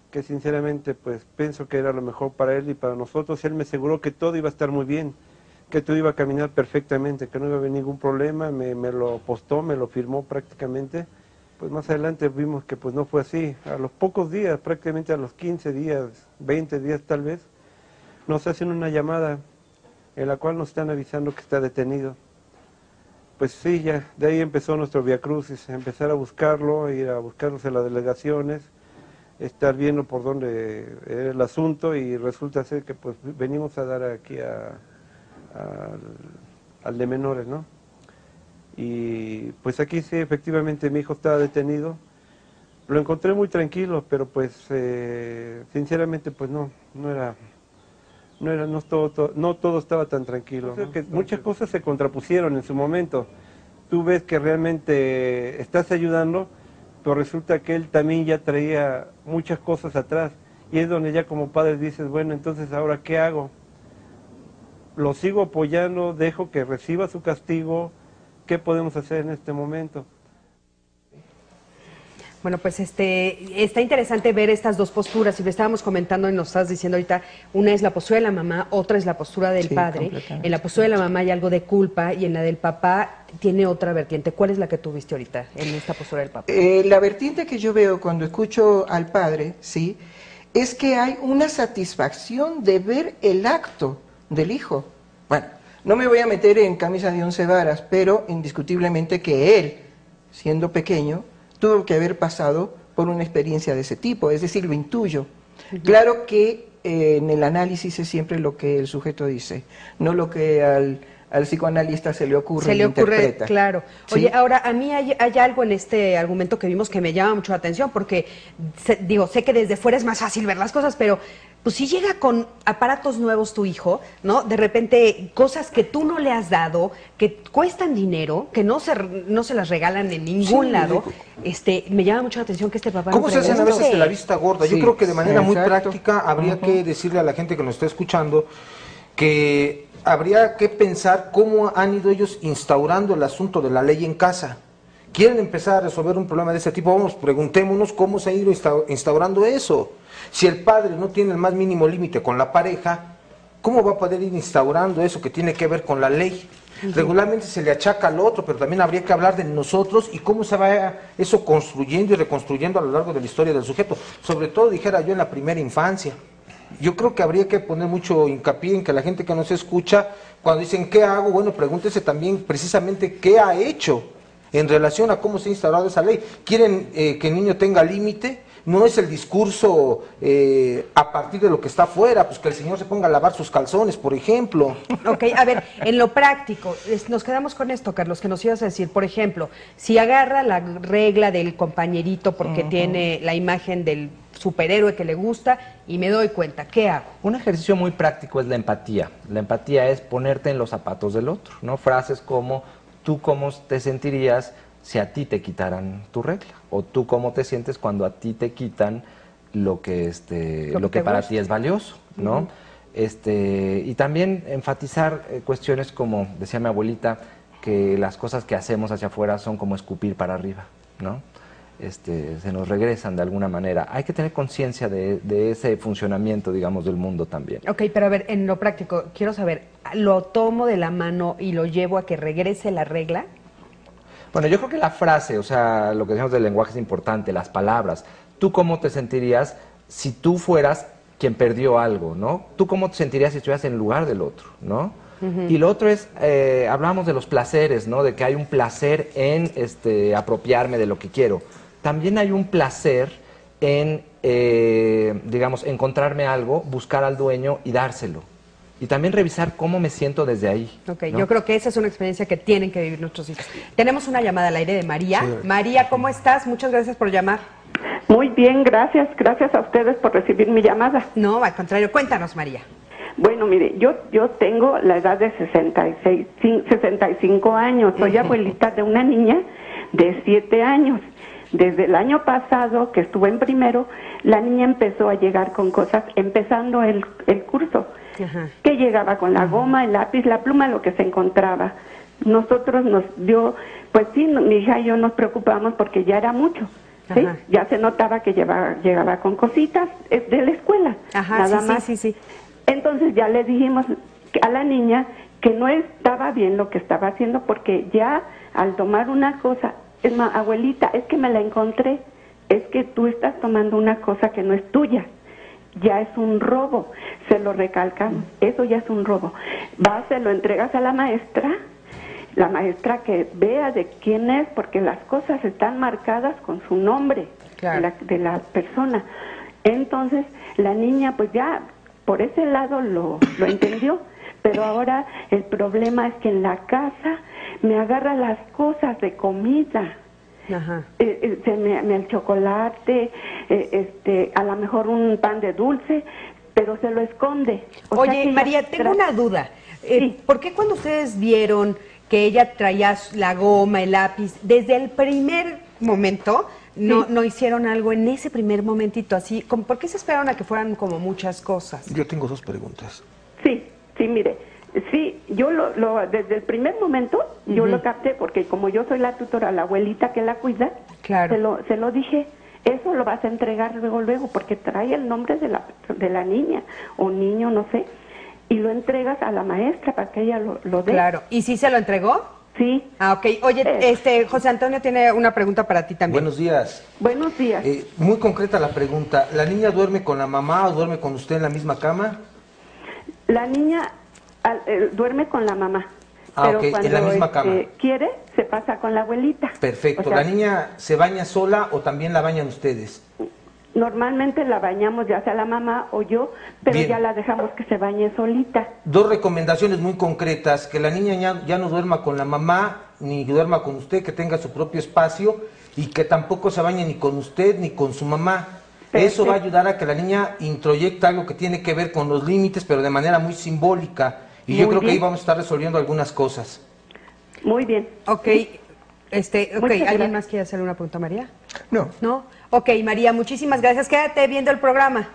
que sinceramente pues pienso que era lo mejor para él y para nosotros. Él me aseguró que todo iba a estar muy bien, que todo iba a caminar perfectamente, que no iba a haber ningún problema, me lo postó, me lo firmó prácticamente. Pues más adelante vimos que pues no fue así. A los pocos días, prácticamente a los 15 días, 20 días tal vez, nos hacen una llamada en la cual nos están avisando que está detenido. Pues sí, ya de ahí empezó nuestro viacrucis, empezar a buscarlo, ir a buscarlos en las delegaciones, estar viendo por dónde era el asunto, y resulta ser que pues venimos a dar aquí al de menores, ¿no? Y pues aquí sí, efectivamente mi hijo estaba detenido. Lo encontré muy tranquilo, pero pues sinceramente pues no todo estaba tan tranquilo, ¿no? Que muchas cosas se contrapusieron en su momento. Tú ves que realmente estás ayudando, pero resulta que él también ya traía muchas cosas atrás. Y es donde ya como padre dices, bueno, entonces ahora ¿qué hago? ¿Lo sigo apoyando? ¿Dejo que reciba su castigo? ¿Qué podemos hacer en este momento? Bueno, pues está interesante ver estas dos posturas, y lo estábamos comentando y nos estás diciendo ahorita, una es la postura de la mamá, otra es la postura del padre. En la postura de la mamá hay algo de culpa y en la del papá tiene otra vertiente. ¿Cuál es la que tuviste ahorita en esta postura del papá? La vertiente que yo veo cuando escucho al padre, ¿sí?, es que hay una satisfacción de ver el acto del hijo. Bueno, no me voy a meter en camisa de 11 varas, pero indiscutiblemente que él, siendo pequeño, tuvo que haber pasado por una experiencia de ese tipo, es decir, lo intuyo. Claro que en el análisis es siempre lo que el sujeto dice, no lo que al psicoanalista se le ocurre e interpreta. Claro. ¿Sí? Oye, ahora, a mí hay algo en este argumento que vimos que me llama mucho la atención, porque, sé que desde fuera es más fácil ver las cosas, pero pues si llega con aparatos nuevos tu hijo, ¿no? De repente, cosas que tú no le has dado, que cuestan dinero, que no se las regalan en ningún lado, me llama mucho la atención que este papá ¿Cómo se hacen a veces de la vista gorda? Sí, yo creo que de manera muy exacto. práctica habría que decirle a la gente que nos está escuchando que habría que pensar cómo han ido ellos instaurando el asunto de la ley en casa. ¿Quieren empezar a resolver un problema de ese tipo? Vamos, preguntémonos cómo se ha ido instaurando eso. Si el padre no tiene el más mínimo límite con la pareja, ¿cómo va a poder ir instaurando eso que tiene que ver con la ley? Regularmente se le achaca al otro, pero también habría que hablar de nosotros y cómo se va eso construyendo y reconstruyendo a lo largo de la historia del sujeto. Sobre todo, dijera yo, en la primera infancia. Yo creo que habría que poner mucho hincapié en que la gente que nos escucha, cuando dicen ¿qué hago? Bueno, pregúntese también precisamente qué ha hecho en relación a cómo se ha instaurado esa ley. ¿Quieren que el niño tenga límite? No es el discurso a partir de lo que está afuera, pues que el señor se ponga a lavar sus calzones, por ejemplo. Ok, a ver, en lo práctico, nos quedamos con esto, Carlos, que nos ibas a decir, por ejemplo, si agarra la regla del compañerito porque tiene la imagen del superhéroe que le gusta y me doy cuenta, ¿qué hago? Un ejercicio muy práctico es la empatía. La empatía es ponerte en los zapatos del otro, ¿no? Frases como, ¿tú cómo te sentirías si a ti te quitaran tu regla? O tú cómo te sientes cuando a ti te quitan lo que para ti es valioso, ¿no? Y también enfatizar cuestiones como, decía mi abuelita, que las cosas que hacemos hacia afuera son como escupir para arriba, ¿no? se nos regresan de alguna manera. Hay que tener conciencia de ese funcionamiento, digamos, del mundo también. Ok, pero a ver, en lo práctico, quiero saber, ¿lo tomo de la mano y lo llevo a que regrese la regla? Bueno, yo creo que la frase, o sea, lo que decimos del lenguaje es importante, las palabras. ¿Tú cómo te sentirías si tú fueras quien perdió algo, ¿no? ¿Tú cómo te sentirías si estuvieras en el lugar del otro, ¿no? Y lo otro es, hablábamos de los placeres, ¿no? De que hay un placer en apropiarme de lo que quiero. También hay un placer en, digamos, encontrarme algo, buscar al dueño y dárselo. Y también revisar cómo me siento desde ahí. Ok, ¿no? yo creo que esa es una experiencia que tienen que vivir nuestros hijos. Tenemos una llamada al aire de María. Sí. María, ¿cómo estás? Muchas gracias por llamar. Muy bien, gracias. Gracias a ustedes por recibir mi llamada. No, al contrario. Cuéntanos, María. Bueno, mire, yo tengo la edad de 65 años. Soy abuelita de una niña de 7 años. Desde el año pasado, que estuve en primero, la niña empezó a llegar con cosas, empezando el curso. Ajá. Que llegaba con la goma, el lápiz, la pluma, lo que se encontraba. Nosotros nos dio, pues sí, mi hija y yo nos preocupamos porque ya era mucho. ¿Sí? Ajá. Ya se notaba que llegaba con cositas de la escuela. Ajá, nada sí, más. sí. Entonces ya le dijimos a la niña que no estaba bien lo que estaba haciendo porque ya al tomar una cosa, es más, abuelita, es que me la encontré, es que tú estás tomando una cosa que no es tuya. Ya es un robo, se lo recalcamos, eso ya es un robo. Vas, se lo entregas a la maestra que vea de quién es, porque las cosas están marcadas con su nombre, claro, de la persona. Entonces, la niña pues ya por ese lado lo entendió, pero ahora el problema es que en la casa me agarra las cosas de comida. Ajá. El chocolate, a lo mejor un pan de dulce, pero se lo esconde. Oye, María, tengo una duda. Sí. ¿Por qué cuando ustedes vieron que ella traía la goma, el lápiz, desde el primer momento no hicieron algo en ese primer momentito? Así, ¿por qué se esperaron a que fueran como muchas cosas? Yo tengo 2 preguntas. Sí, mire. Sí, yo desde el primer momento yo lo capté porque como yo soy la tutora, la abuelita que la cuida, claro, se lo dije, eso lo vas a entregar luego porque trae el nombre de la niña o niño, no sé, y lo entregas a la maestra para que ella lo dé. Claro, ¿y sí se lo entregó? Sí. Ah, ok. Oye, José Antonio tiene una pregunta para ti también. Buenos días. Buenos días. Muy concreta la pregunta. ¿La niña duerme con la mamá o duerme con usted en la misma cama? La niña duerme con la mamá. Pero ok, cuando en la misma cama. Quiere, se pasa con la abuelita. Perfecto. O sea, ¿la niña se baña sola o también la bañan ustedes? Normalmente la bañamos ya sea la mamá o yo, pero Bien. ya la dejamos que se bañe solita. 2 recomendaciones muy concretas, que la niña ya no duerma con la mamá, ni duerma con usted, que tenga su propio espacio y que tampoco se bañe ni con usted ni con su mamá. Eso va a ayudar a que la niña introyecte algo que tiene que ver con los límites, pero de manera muy simbólica. Y yo creo que ahí vamos a estar resolviendo algunas cosas. Muy bien. Ok, ¿alguien más quiere hacerle una pregunta a María? No. ¿No? Ok, María, muchísimas gracias. Quédate viendo el programa.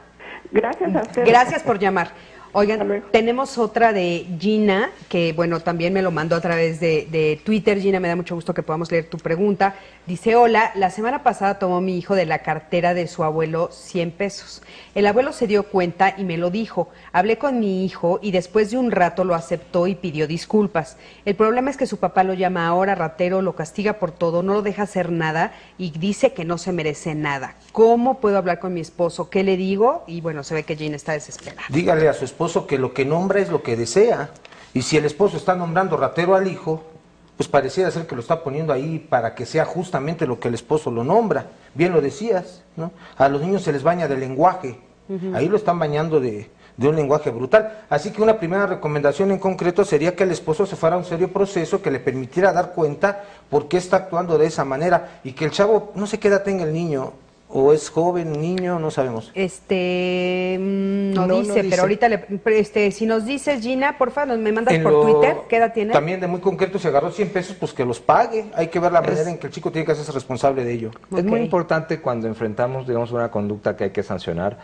Gracias a ustedes. Gracias por llamar. Oigan, tenemos otra de Gina, que bueno, también me lo mandó a través de Twitter. Gina, me da mucho gusto que podamos leer tu pregunta. Dice, hola, la semana pasada tomó mi hijo de la cartera de su abuelo 100 pesos. El abuelo se dio cuenta y me lo dijo. Hablé con mi hijo y después de un rato lo aceptó y pidió disculpas. El problema es que su papá lo llama ahora ratero, lo castiga por todo, no lo deja hacer nada y dice que no se merece nada. ¿Cómo puedo hablar con mi esposo? ¿Qué le digo? Y bueno, se ve que Gina está desesperada. Dígale a su esposo que lo que nombra es lo que desea. Y si el esposo está nombrando ratero al hijo, pues pareciera ser que lo está poniendo ahí para que sea justamente lo que el esposo lo nombra. Bien lo decías, ¿no? A los niños se les baña de lenguaje. Ahí lo están bañando de un lenguaje brutal. Así que una primera recomendación en concreto sería que el esposo se fuera a un serio proceso que le permitiera dar cuenta por qué está actuando de esa manera y que el chavo, no sé qué edad tenga el niño, o es joven, niño, no sabemos. No dice, pero ahorita si nos dices, Gina, porfa, me mandas por Twitter, ¿qué edad tiene? También de muy concreto, si agarró 100 pesos, pues que los pague. Hay que ver la manera en que el chico tiene que hacerse responsable de ello. Es muy importante cuando enfrentamos, digamos, una conducta que hay que sancionar,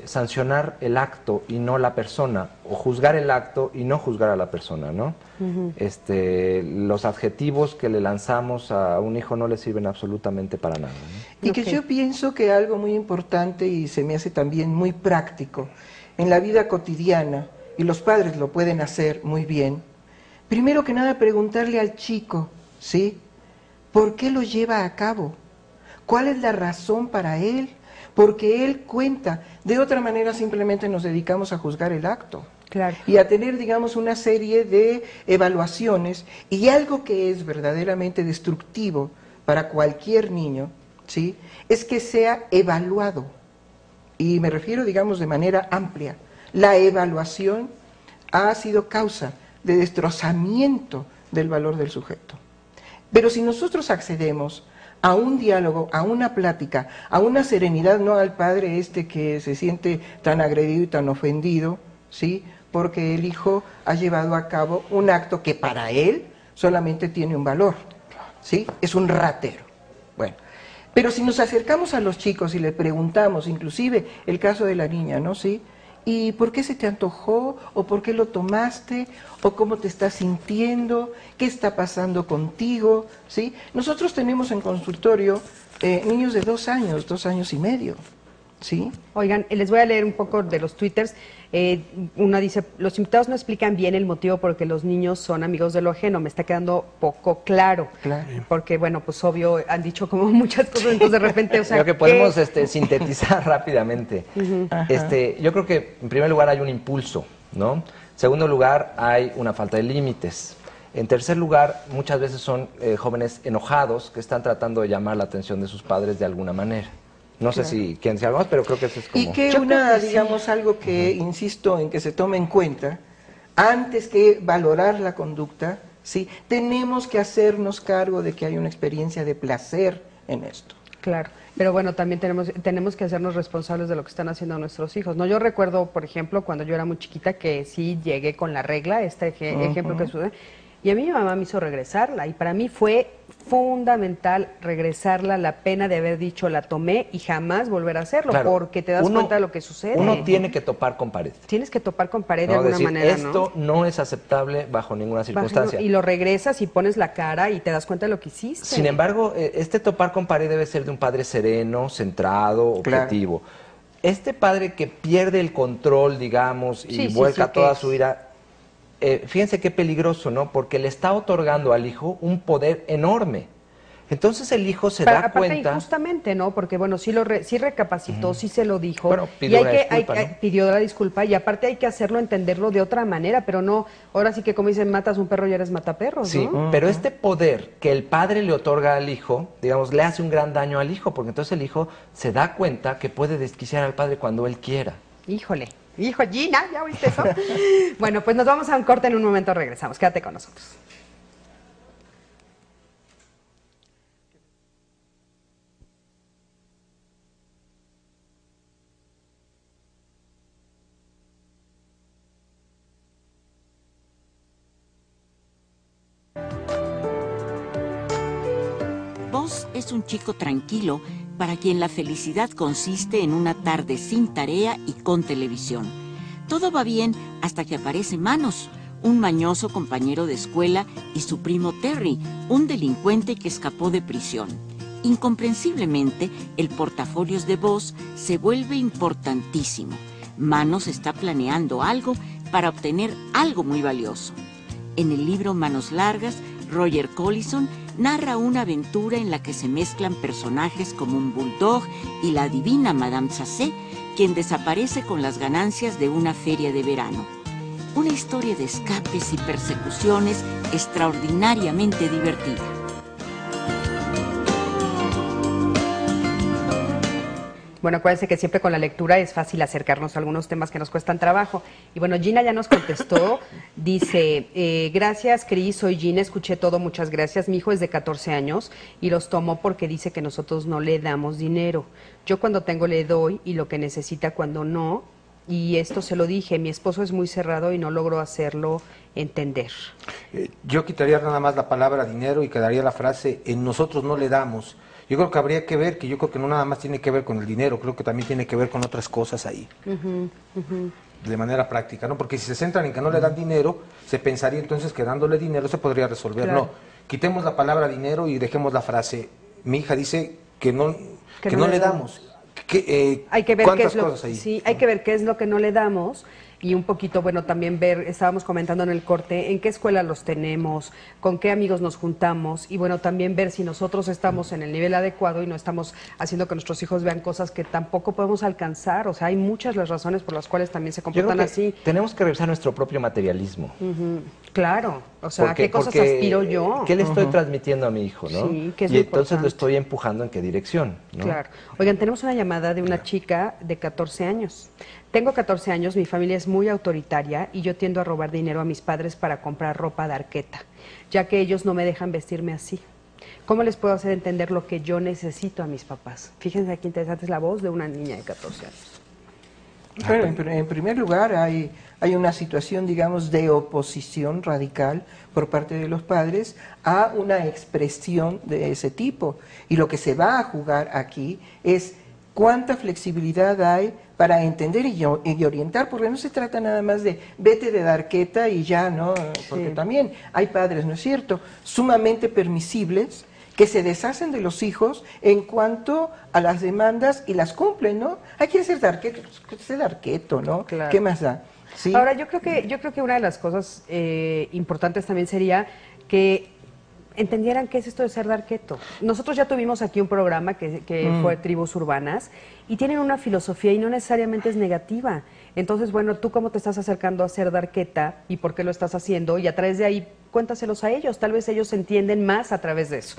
sancionar el acto y no la persona, o juzgar el acto y no juzgar a la persona, ¿no? Los adjetivos que le lanzamos a un hijo no le sirven absolutamente para nada, ¿no? Y que yo pienso que algo muy importante y se me hace también muy práctico en la vida cotidiana, y los padres lo pueden hacer muy bien, primero que nada preguntarle al chico, ¿sí? ¿Por qué lo lleva a cabo? ¿Cuál es la razón para él? Porque él cuenta. De otra manera simplemente nos dedicamos a juzgar el acto. Claro. Y a tener, digamos, una serie de evaluaciones, y algo que es verdaderamente destructivo para cualquier niño, ¿sí? Es que sea evaluado. Y me refiero, digamos, de manera amplia. La evaluación ha sido causa de destrozamiento del valor del sujeto. Pero si nosotros accedemos a un diálogo, a una plática, a una serenidad, no al padre que se siente tan agredido y tan ofendido, ¿sí? Porque el hijo ha llevado a cabo un acto que para él solamente tiene un valor, ¿sí? Es un ratero. Bueno, pero si nos acercamos a los chicos y le preguntamos, inclusive el caso de la niña, ¿no? ¿Sí? ¿Y por qué se te antojó? ¿O por qué lo tomaste? ¿O cómo te estás sintiendo? ¿Qué está pasando contigo? ¿Sí? Nosotros tenemos en consultorio niños de 2 años, 2 años y medio, ¿sí? Oigan, les voy a leer un poco de los twitters. Una dice, los invitados no explican bien el motivo por el que los niños son amigos de lo ajeno. Me está quedando poco claro. Claro. Porque, bueno, pues obvio, han dicho como muchas cosas, entonces de repente, o sea, creo que podemos sintetizar rápidamente. Yo creo que, en primer lugar, hay un impulso, ¿no? En segundo lugar, hay una falta de límites. En tercer lugar, muchas veces son jóvenes enojados que están tratando de llamar la atención de sus padres de alguna manera. No sé si quieren decir algo más, pero creo que eso es como... Y que digamos, algo que insisto en que se tome en cuenta, antes que valorar la conducta, ¿sí? Tenemos que hacernos cargo de que hay una experiencia de placer en esto. Claro, pero bueno, también tenemos que hacernos responsables de lo que están haciendo nuestros hijos, ¿no? Yo recuerdo, por ejemplo, cuando yo era muy chiquita, que sí llegué con la regla, ejemplo que sucede, y a mí mi mamá me hizo regresarla, y para mí fue fundamental regresarla, la pena de haber dicho la tomé y jamás volver a hacerlo, claro, porque te das cuenta de lo que sucede. Uno tiene que topar con pared. Tienes que topar con pared de alguna manera, ¿no? Esto no es aceptable bajo ninguna circunstancia. Y lo regresas y pones la cara y te das cuenta de lo que hiciste. Sin embargo, este topar con pared debe ser de un padre sereno, centrado, objetivo. Claro. Este padre que pierde el control, digamos, y vuelca toda su ira... fíjense qué peligroso, ¿no? Porque le está otorgando al hijo un poder enorme. Entonces el hijo se da aparte cuenta... injustamente, ¿no? Porque, bueno, sí recapacitó, sí se lo dijo. Bueno, pidió pidió la disculpa, y aparte hay que hacerlo, entenderlo de otra manera, pero no, ahora sí que como dicen, matas un perro y eres mataperros, ¿no? Sí, pero este poder que el padre le otorga al hijo, digamos, le hace un gran daño al hijo, porque entonces el hijo se da cuenta que puede desquiciar al padre cuando él quiera. Híjole. Hijo, Gina, ¿ya oíste eso? Bueno, pues nos vamos a un corte, en un momento regresamos. Quédate con nosotros. Buzz es un chico tranquilo para quien la felicidad consiste en una tarde sin tarea y con televisión. Todo va bien hasta que aparece Manos, un mañoso compañero de escuela, y su primo Terry, un delincuente que escapó de prisión. Incomprensiblemente, el portafolios de Buzz se vuelve importantísimo. Manos está planeando algo para obtener algo muy valioso. En el libro Manos Largas, Roger Collison narra una aventura en la que se mezclan personajes como un bulldog y la adivina Madame Sassé, quien desaparece con las ganancias de una feria de verano. Una historia de escapes y persecuciones extraordinariamente divertida. Bueno, acuérdense que siempre con la lectura es fácil acercarnos a algunos temas que nos cuestan trabajo. Y bueno, Gina ya nos contestó, dice, gracias Cris, soy Gina, escuché todo, muchas gracias. Mi hijo es de 14 años y los tomó porque dice que nosotros no le damos dinero. Yo cuando tengo le doy y lo que necesita cuando no. Y esto se lo dije, mi esposo es muy cerrado y no logro hacerlo entender. Yo quitaría nada más la palabra dinero y quedaría la frase, en nosotros no le damos. Yo creo que habría que ver, que yo creo que no nada más tiene que ver con el dinero, creo que también tiene que ver con otras cosas ahí, de manera práctica, ¿no? Porque si se centran en que no le dan dinero, se pensaría entonces que dándole dinero se podría resolver. Claro. No, quitemos la palabra dinero y dejemos la frase. Mi hija dice que no le damos. Hay que ver qué es lo, cosas ahí? sí, hay que ver qué es lo que no le damos y un poquito, bueno, también ver, estábamos comentando en el corte, en qué escuela los tenemos, con qué amigos nos juntamos y bueno, también ver si nosotros estamos en el nivel adecuado y no estamos haciendo que nuestros hijos vean cosas que tampoco podemos alcanzar. O sea, hay muchas las razones por las cuales también se comportan así. Tenemos que revisar nuestro propio materialismo. Claro, o sea, ¿qué cosas aspiro yo? ¿Qué le estoy transmitiendo a mi hijo, no? Sí, que es y muy entonces importante. lo estoy empujando en qué dirección, ¿no? Claro. Oigan, tenemos una llamada de una chica de 14 años. Tengo 14 años, mi familia es muy autoritaria y yo tiendo a robar dinero a mis padres para comprar ropa de arqueta, ya que ellos no me dejan vestirme así. ¿Cómo les puedo hacer entender lo que yo necesito a mis papás? Fíjense qué interesante es la voz de una niña de 14 años. Bueno, en primer lugar hay una situación, digamos, de oposición radical por parte de los padres a una expresión de ese tipo. Y lo que se va a jugar aquí es cuánta flexibilidad hay para entender y orientar, porque no se trata nada más de vete de darqueta y ya, ¿no? Porque también hay padres, ¿no es cierto?, sumamente permisibles, que se deshacen de los hijos en cuanto a las demandas y las cumplen, ¿no? Hay que ser darqueto, ¿no? Claro. ¿Qué más da? ¿Sí? Ahora, yo creo que una de las cosas importantes también sería que entendieran qué es esto de ser darqueto. Nosotros ya tuvimos aquí un programa que fue Tribus Urbanas y tienen una filosofía y no necesariamente es negativa. Entonces, bueno, ¿tú cómo te estás acercando a ser darqueta y por qué lo estás haciendo? Y a través de ahí, cuéntaselos a ellos. Tal vez ellos entienden más a través de eso.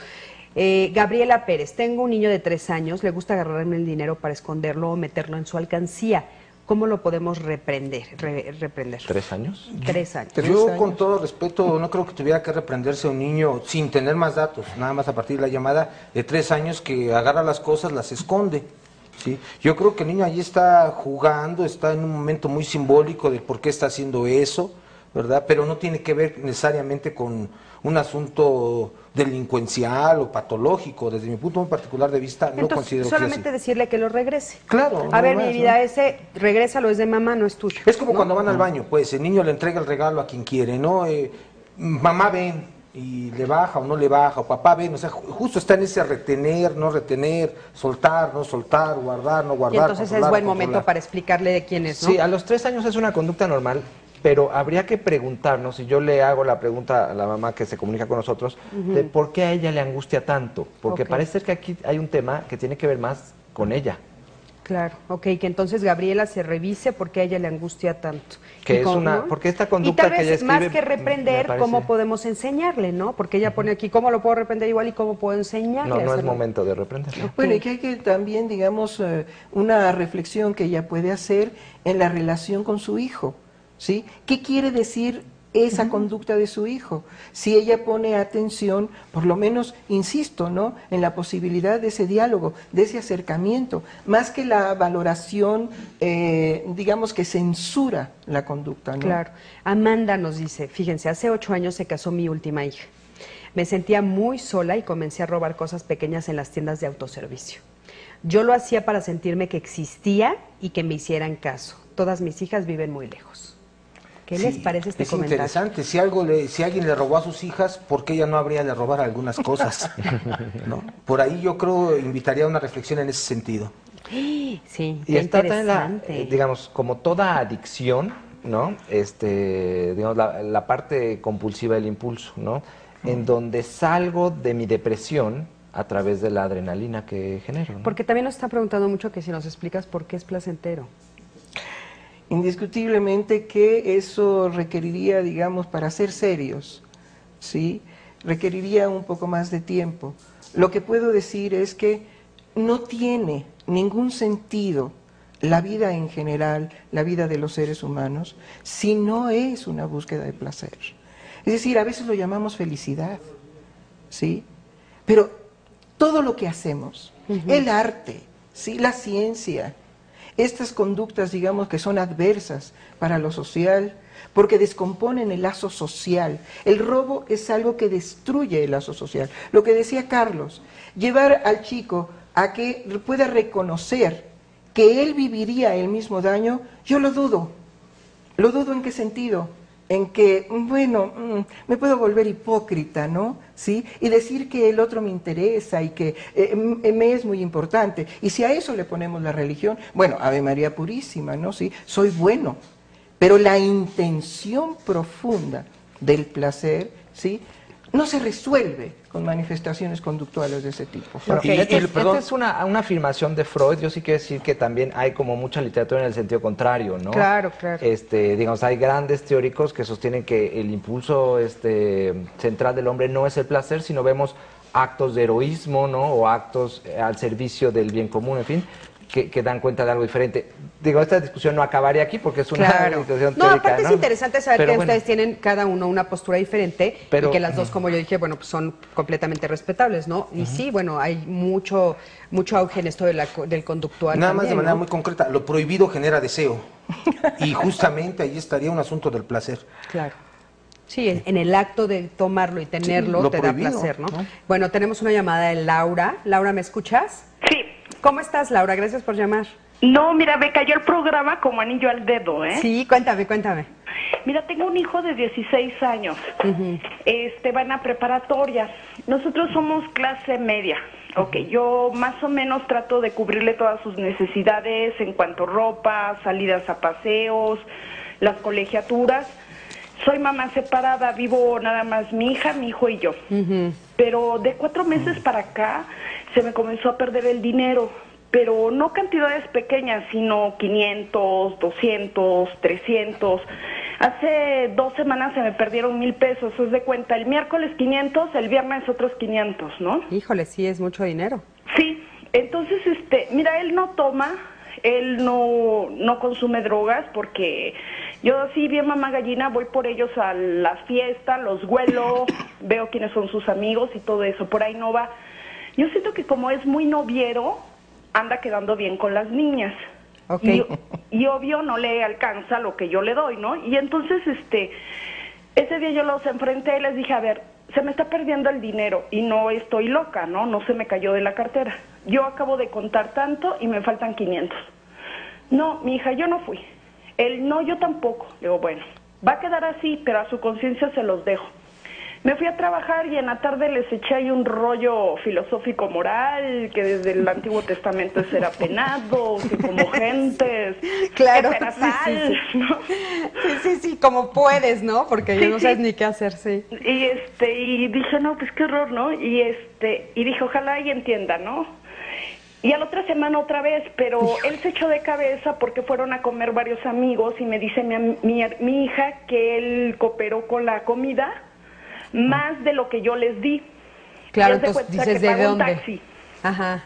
Gabriela Pérez, tengo un niño de 3 años, le gusta agarrarme el dinero para esconderlo o meterlo en su alcancía. ¿Cómo lo podemos reprender? 3 años. 3 años. Yo, con todo respeto, no creo que tuviera que reprenderse a un niño sin tener más datos, nada más a partir de la llamada de 3 años que agarra las cosas, las esconde. ¿Sí? Yo creo que el niño allí está jugando, está en un momento muy simbólico de por qué está haciendo eso, ¿verdad? Pero no tiene que ver necesariamente con un asunto delincuencial o patológico. Desde mi punto muy particular de vista, no Entonces, considero que solamente sea así. decirle que lo regrese. Claro. A ver, no mi más, vida, ¿no? ese regrésalo, es de mamá, no es tuyo. Es como ¿no? cuando van al baño, pues el niño le entrega el regalo a quien quiere, ¿no? Mamá ven y le baja o no le baja, o papá ven, o sea, justo está en ese retener, no retener, soltar, no soltar, guardar, no guardar. Y entonces es controlar, buen controlar. momento para explicarle de quién es, ¿no? Sí, a los 3 años es una conducta normal, pero habría que preguntarnos, si yo le hago la pregunta a la mamá que se comunica con nosotros, de por qué a ella le angustia tanto, porque parece ser que aquí hay un tema que tiene que ver más con ella. Claro, ok, que entonces Gabriela se revise por qué a ella le angustia tanto. Que es una, porque esta conducta y tal vez que ella escribe, más que reprender, me parece- ¿cómo podemos enseñarle, no? Porque ella pone aquí, ¿cómo lo puedo reprender igual y cómo puedo enseñarle? No, a no es hacerlo? momento de reprenderlo. Bueno, y que hay que también, digamos, una reflexión que ella puede hacer en la relación con su hijo, ¿sí? ¿Qué quiere decir esa conducta de su hijo? Si ella pone atención, por lo menos, insisto, ¿no?, en la posibilidad de ese diálogo, de ese acercamiento, más que la valoración, digamos, que censura la conducta, ¿no? Claro. Amanda nos dice, fíjense, hace 8 años se casó mi última hija. Me sentía muy sola y comencé a robar cosas pequeñas en las tiendas de autoservicio. Yo lo hacía para sentirme que existía y que me hicieran caso. Todas mis hijas viven muy lejos. ¿Qué les parece este comentario? Es interesante, si alguien le robó a sus hijas, ¿por qué ella no habría de robar algunas cosas? ¿No? Por ahí yo creo invitaría a una reflexión en ese sentido. Sí, Y qué está también interesante. digamos, como toda adicción, ¿no? Digamos, la parte compulsiva del impulso, ¿no? En donde salgo de mi depresión a través de la adrenalina que genero, ¿no? Porque también nos están preguntando mucho que si nos explicas por qué es placentero. Indiscutiblemente que eso requeriría, digamos, para ser serios, ¿sí?, requeriría un poco más de tiempo. Lo que puedo decir es que no tiene ningún sentido la vida en general, la vida de los seres humanos, si no es una búsqueda de placer. Es decir, a veces lo llamamos felicidad, ¿sí? Pero todo lo que hacemos, el arte, ¿sí?, la ciencia, estas conductas, digamos, que son adversas para lo social, porque descomponen el lazo social. El robo es algo que destruye el lazo social. Lo que decía Carlos, llevar al chico a que pueda reconocer que él viviría el mismo daño, yo lo dudo. ¿Lo dudo en qué sentido? en que, bueno, me puedo volver hipócrita, ¿no? ¿Sí? Y decir que el otro me interesa y que me es muy importante. Y si a eso le ponemos la religión, bueno, Ave María Purísima, ¿no? Sí, soy bueno. Pero la intención profunda del placer, ¿sí?, no se resuelve con manifestaciones conductuales de ese tipo. Bueno, esta es una afirmación de Freud. Yo sí quiero decir que también hay como mucha literatura en el sentido contrario, ¿no? Claro, claro. Digamos, hay grandes teóricos que sostienen que el impulso central del hombre no es el placer, sino vemos actos de heroísmo, ¿no? O actos al servicio del bien común, en fin, que dan cuenta de algo diferente. Digo, esta discusión no acabaría aquí porque es una discusión teórica. No, aparte es interesante saber que bueno, ustedes tienen cada uno una postura diferente y que las dos, como yo dije, bueno, pues son completamente respetables, ¿no? Y sí, bueno, hay mucho auge en esto del conductual. Nada también, más de manera ¿no? muy concreta, lo prohibido genera deseo. Y justamente ahí estaría un asunto del placer. Claro. Sí, en el acto de tomarlo y tenerlo lo te prohibido, da placer, ¿no? ¿no? Bueno, tenemos una llamada de Laura. Laura, ¿me escuchas? Sí. ¿Cómo estás, Laura? Gracias por llamar. No, mira, me cayó el programa como anillo al dedo, ¿eh? Sí, cuéntame. Mira, tengo un hijo de 16 años. Va en la preparatoria. Nosotros somos clase media. Ok, yo más o menos trato de cubrirle todas sus necesidades en cuanto a ropa, salidas a paseos, las colegiaturas. Soy mamá separada, vivo nada más mi hija, mi hijo y yo. Pero de 4 meses para acá se me comenzó a perder el dinero. Pero no cantidades pequeñas, sino 500, 200, 300. Hace 2 semanas se me perdieron 1,000 pesos. Es de cuenta, el miércoles 500, el viernes otros 500, ¿no? Híjole, sí, es mucho dinero. Sí, entonces, mira, él no toma, él no consume drogas porque yo así bien mamá gallina voy por ellos a la fiesta, los huelo, veo quiénes son sus amigos y todo eso, por ahí no va. Yo siento que como es muy noviero, anda quedando bien con las niñas. Okay. Y obvio no le alcanza lo que yo le doy, ¿no? Y entonces, ese día yo los enfrenté y les dije, a ver, se me está perdiendo el dinero y no estoy loca, ¿no? No se me cayó de la cartera. Yo acabo de contar tanto y me faltan 500. No, mi hija, yo no fui. Él, no, yo tampoco. Le digo, bueno, va a quedar así, pero a su conciencia se los dejo. Me fui a trabajar y en la tarde les eché ahí un rollo filosófico moral, que desde el Antiguo Testamento era penado, que como gentes, claro, que era sal, sí. ¿no? Sí, como puedes, ¿no? Porque ya no sabes ni qué hacer, sí. Y dije, no, pues qué horror, ¿no? Y dije, ojalá y entienda, ¿no? Y a la otra semana otra vez, pero él se echó de cabeza porque fueron a comer varios amigos y me dice mi hija que él cooperó con la comida más de lo que yo les di. Claro, entonces dices, ¿de dónde? Taxi. Ajá.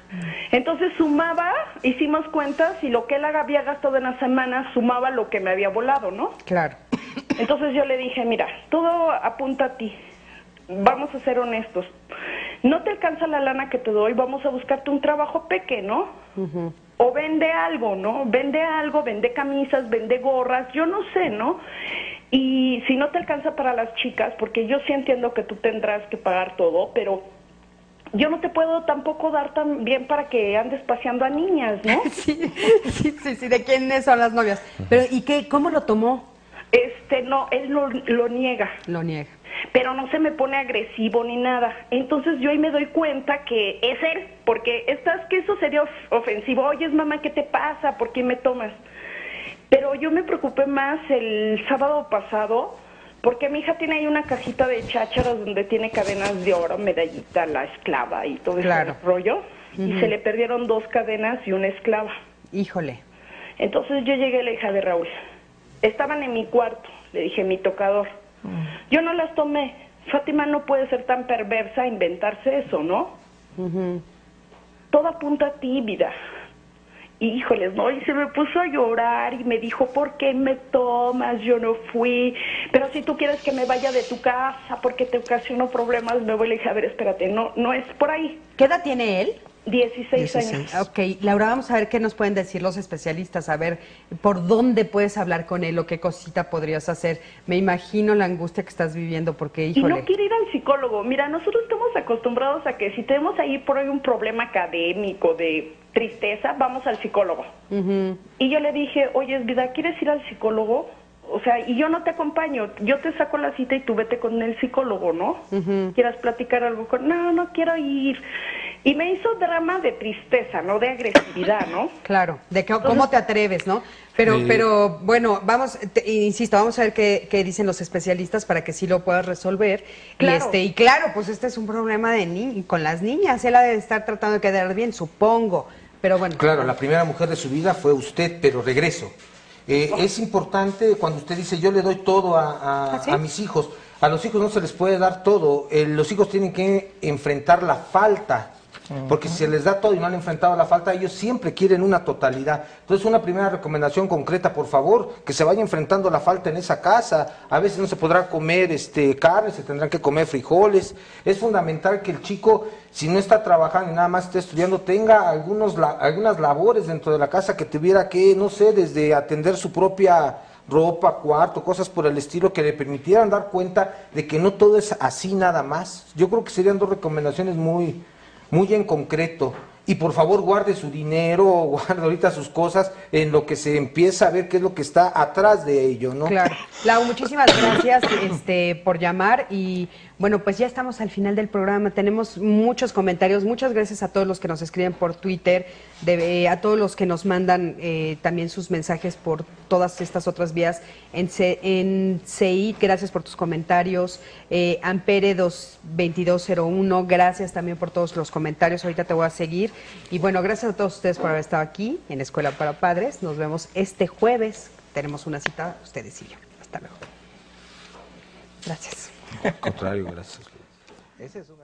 Entonces sumaba, hicimos cuentas y lo que él había gastado en la semana sumaba lo que me había volado, ¿no? Claro. Entonces yo le dije, mira, todo apunta a ti. Vamos a ser honestos. No te alcanza la lana que te doy, vamos a buscarte un trabajo pequeño, ¿no? O vende algo, ¿no? Vende algo, vende camisas, vende gorras, yo no sé, ¿no? Y si no te alcanza para las chicas, porque yo sí entiendo que tú tendrás que pagar todo, pero yo no te puedo tampoco dar tan bien para que andes paseando a niñas, ¿no? Sí, ¿de quiénes son las novias? Pero, ¿y qué? ¿Cómo lo tomó? No, él lo niega. Lo niega. Pero no se me pone agresivo ni nada. Entonces yo ahí me doy cuenta que es él, porque que eso sería ofensivo. Oye, mamá, ¿qué te pasa? ¿Por qué me tomas? Pero yo me preocupé más el sábado pasado, porque mi hija tiene ahí una cajita de chácharas donde tiene cadenas de oro, medallita, la esclava y todo ese rollo. Y se le perdieron 2 cadenas y una esclava. Híjole. Entonces yo llegué a la hija de Raúl. Estaban en mi cuarto, le dije, mi tocador. Yo no las tomé. Fátima no puede ser tan perversa a inventarse eso, ¿no? Todo apunta a ti, vida. Híjoles, ¿no? Y se me puso a llorar y me dijo, ¿por qué me tomas? Yo no fui. Pero si tú quieres que me vaya de tu casa porque te ocasiono problemas, me voy. Le dije, a ver, espérate, no es por ahí. ¿Qué edad tiene él? 16 años. Ok, Laura, vamos a ver qué nos pueden decir los especialistas, a ver por dónde puedes hablar con él o qué cosita podrías hacer. Me imagino la angustia que estás viviendo porque, híjole. Y no quiere ir al psicólogo. Mira, nosotros estamos acostumbrados a que si tenemos ahí por ahí un problema académico de tristeza, vamos al psicólogo. Y yo le dije, oye, vida, ¿quieres ir al psicólogo? O sea, y yo no te acompaño, yo te saco la cita y tú vete con el psicólogo, ¿no? ¿Quieras platicar algo con...? No, no quiero ir. Y me hizo drama de tristeza, no de agresividad, ¿no? Claro, de que, cómo te atreves, ¿no? Pero bueno, vamos, insisto, vamos a ver qué dicen los especialistas para que sí lo puedas resolver. Claro. Y claro, pues este es un problema con las niñas, él ha de estar tratando de quedar bien, supongo, pero bueno. Claro, la primera mujer de su vida fue usted, pero regreso. Es importante cuando usted dice yo le doy todo a mis hijos, a los hijos no se les puede dar todo, los hijos tienen que enfrentar la falta. Porque si se les da todo y no han enfrentado la falta, ellos siempre quieren una totalidad. Entonces, una primera recomendación concreta, por favor, que se vaya enfrentando la falta en esa casa. A veces no se podrá comer carne, se tendrán que comer frijoles. Es fundamental que el chico, si no está trabajando y nada más está estudiando, tenga algunas labores dentro de la casa que tuviera que, no sé, desde atender su propia ropa, cuarto, cosas por el estilo que le permitieran dar cuenta de que no todo es así nada más. Yo creo que serían dos recomendaciones muy en concreto. Y por favor guarde su dinero, guarde ahorita sus cosas en lo que se empieza a ver qué es lo que está atrás de ello, ¿no? Claro. Lau, muchísimas gracias por llamar y bueno, pues ya estamos al final del programa. Tenemos muchos comentarios. Muchas gracias a todos los que nos escriben por Twitter, a todos los que nos mandan también sus mensajes por todas estas otras vías en CI. Gracias por tus comentarios. Ampere 2201, gracias también por todos los comentarios. Ahorita te voy a seguir. Y bueno, gracias a todos ustedes por haber estado aquí en Escuela para Padres. Nos vemos este jueves. Tenemos una cita, ustedes y yo. Hasta luego. Gracias. Al contrario, gracias. Ese es un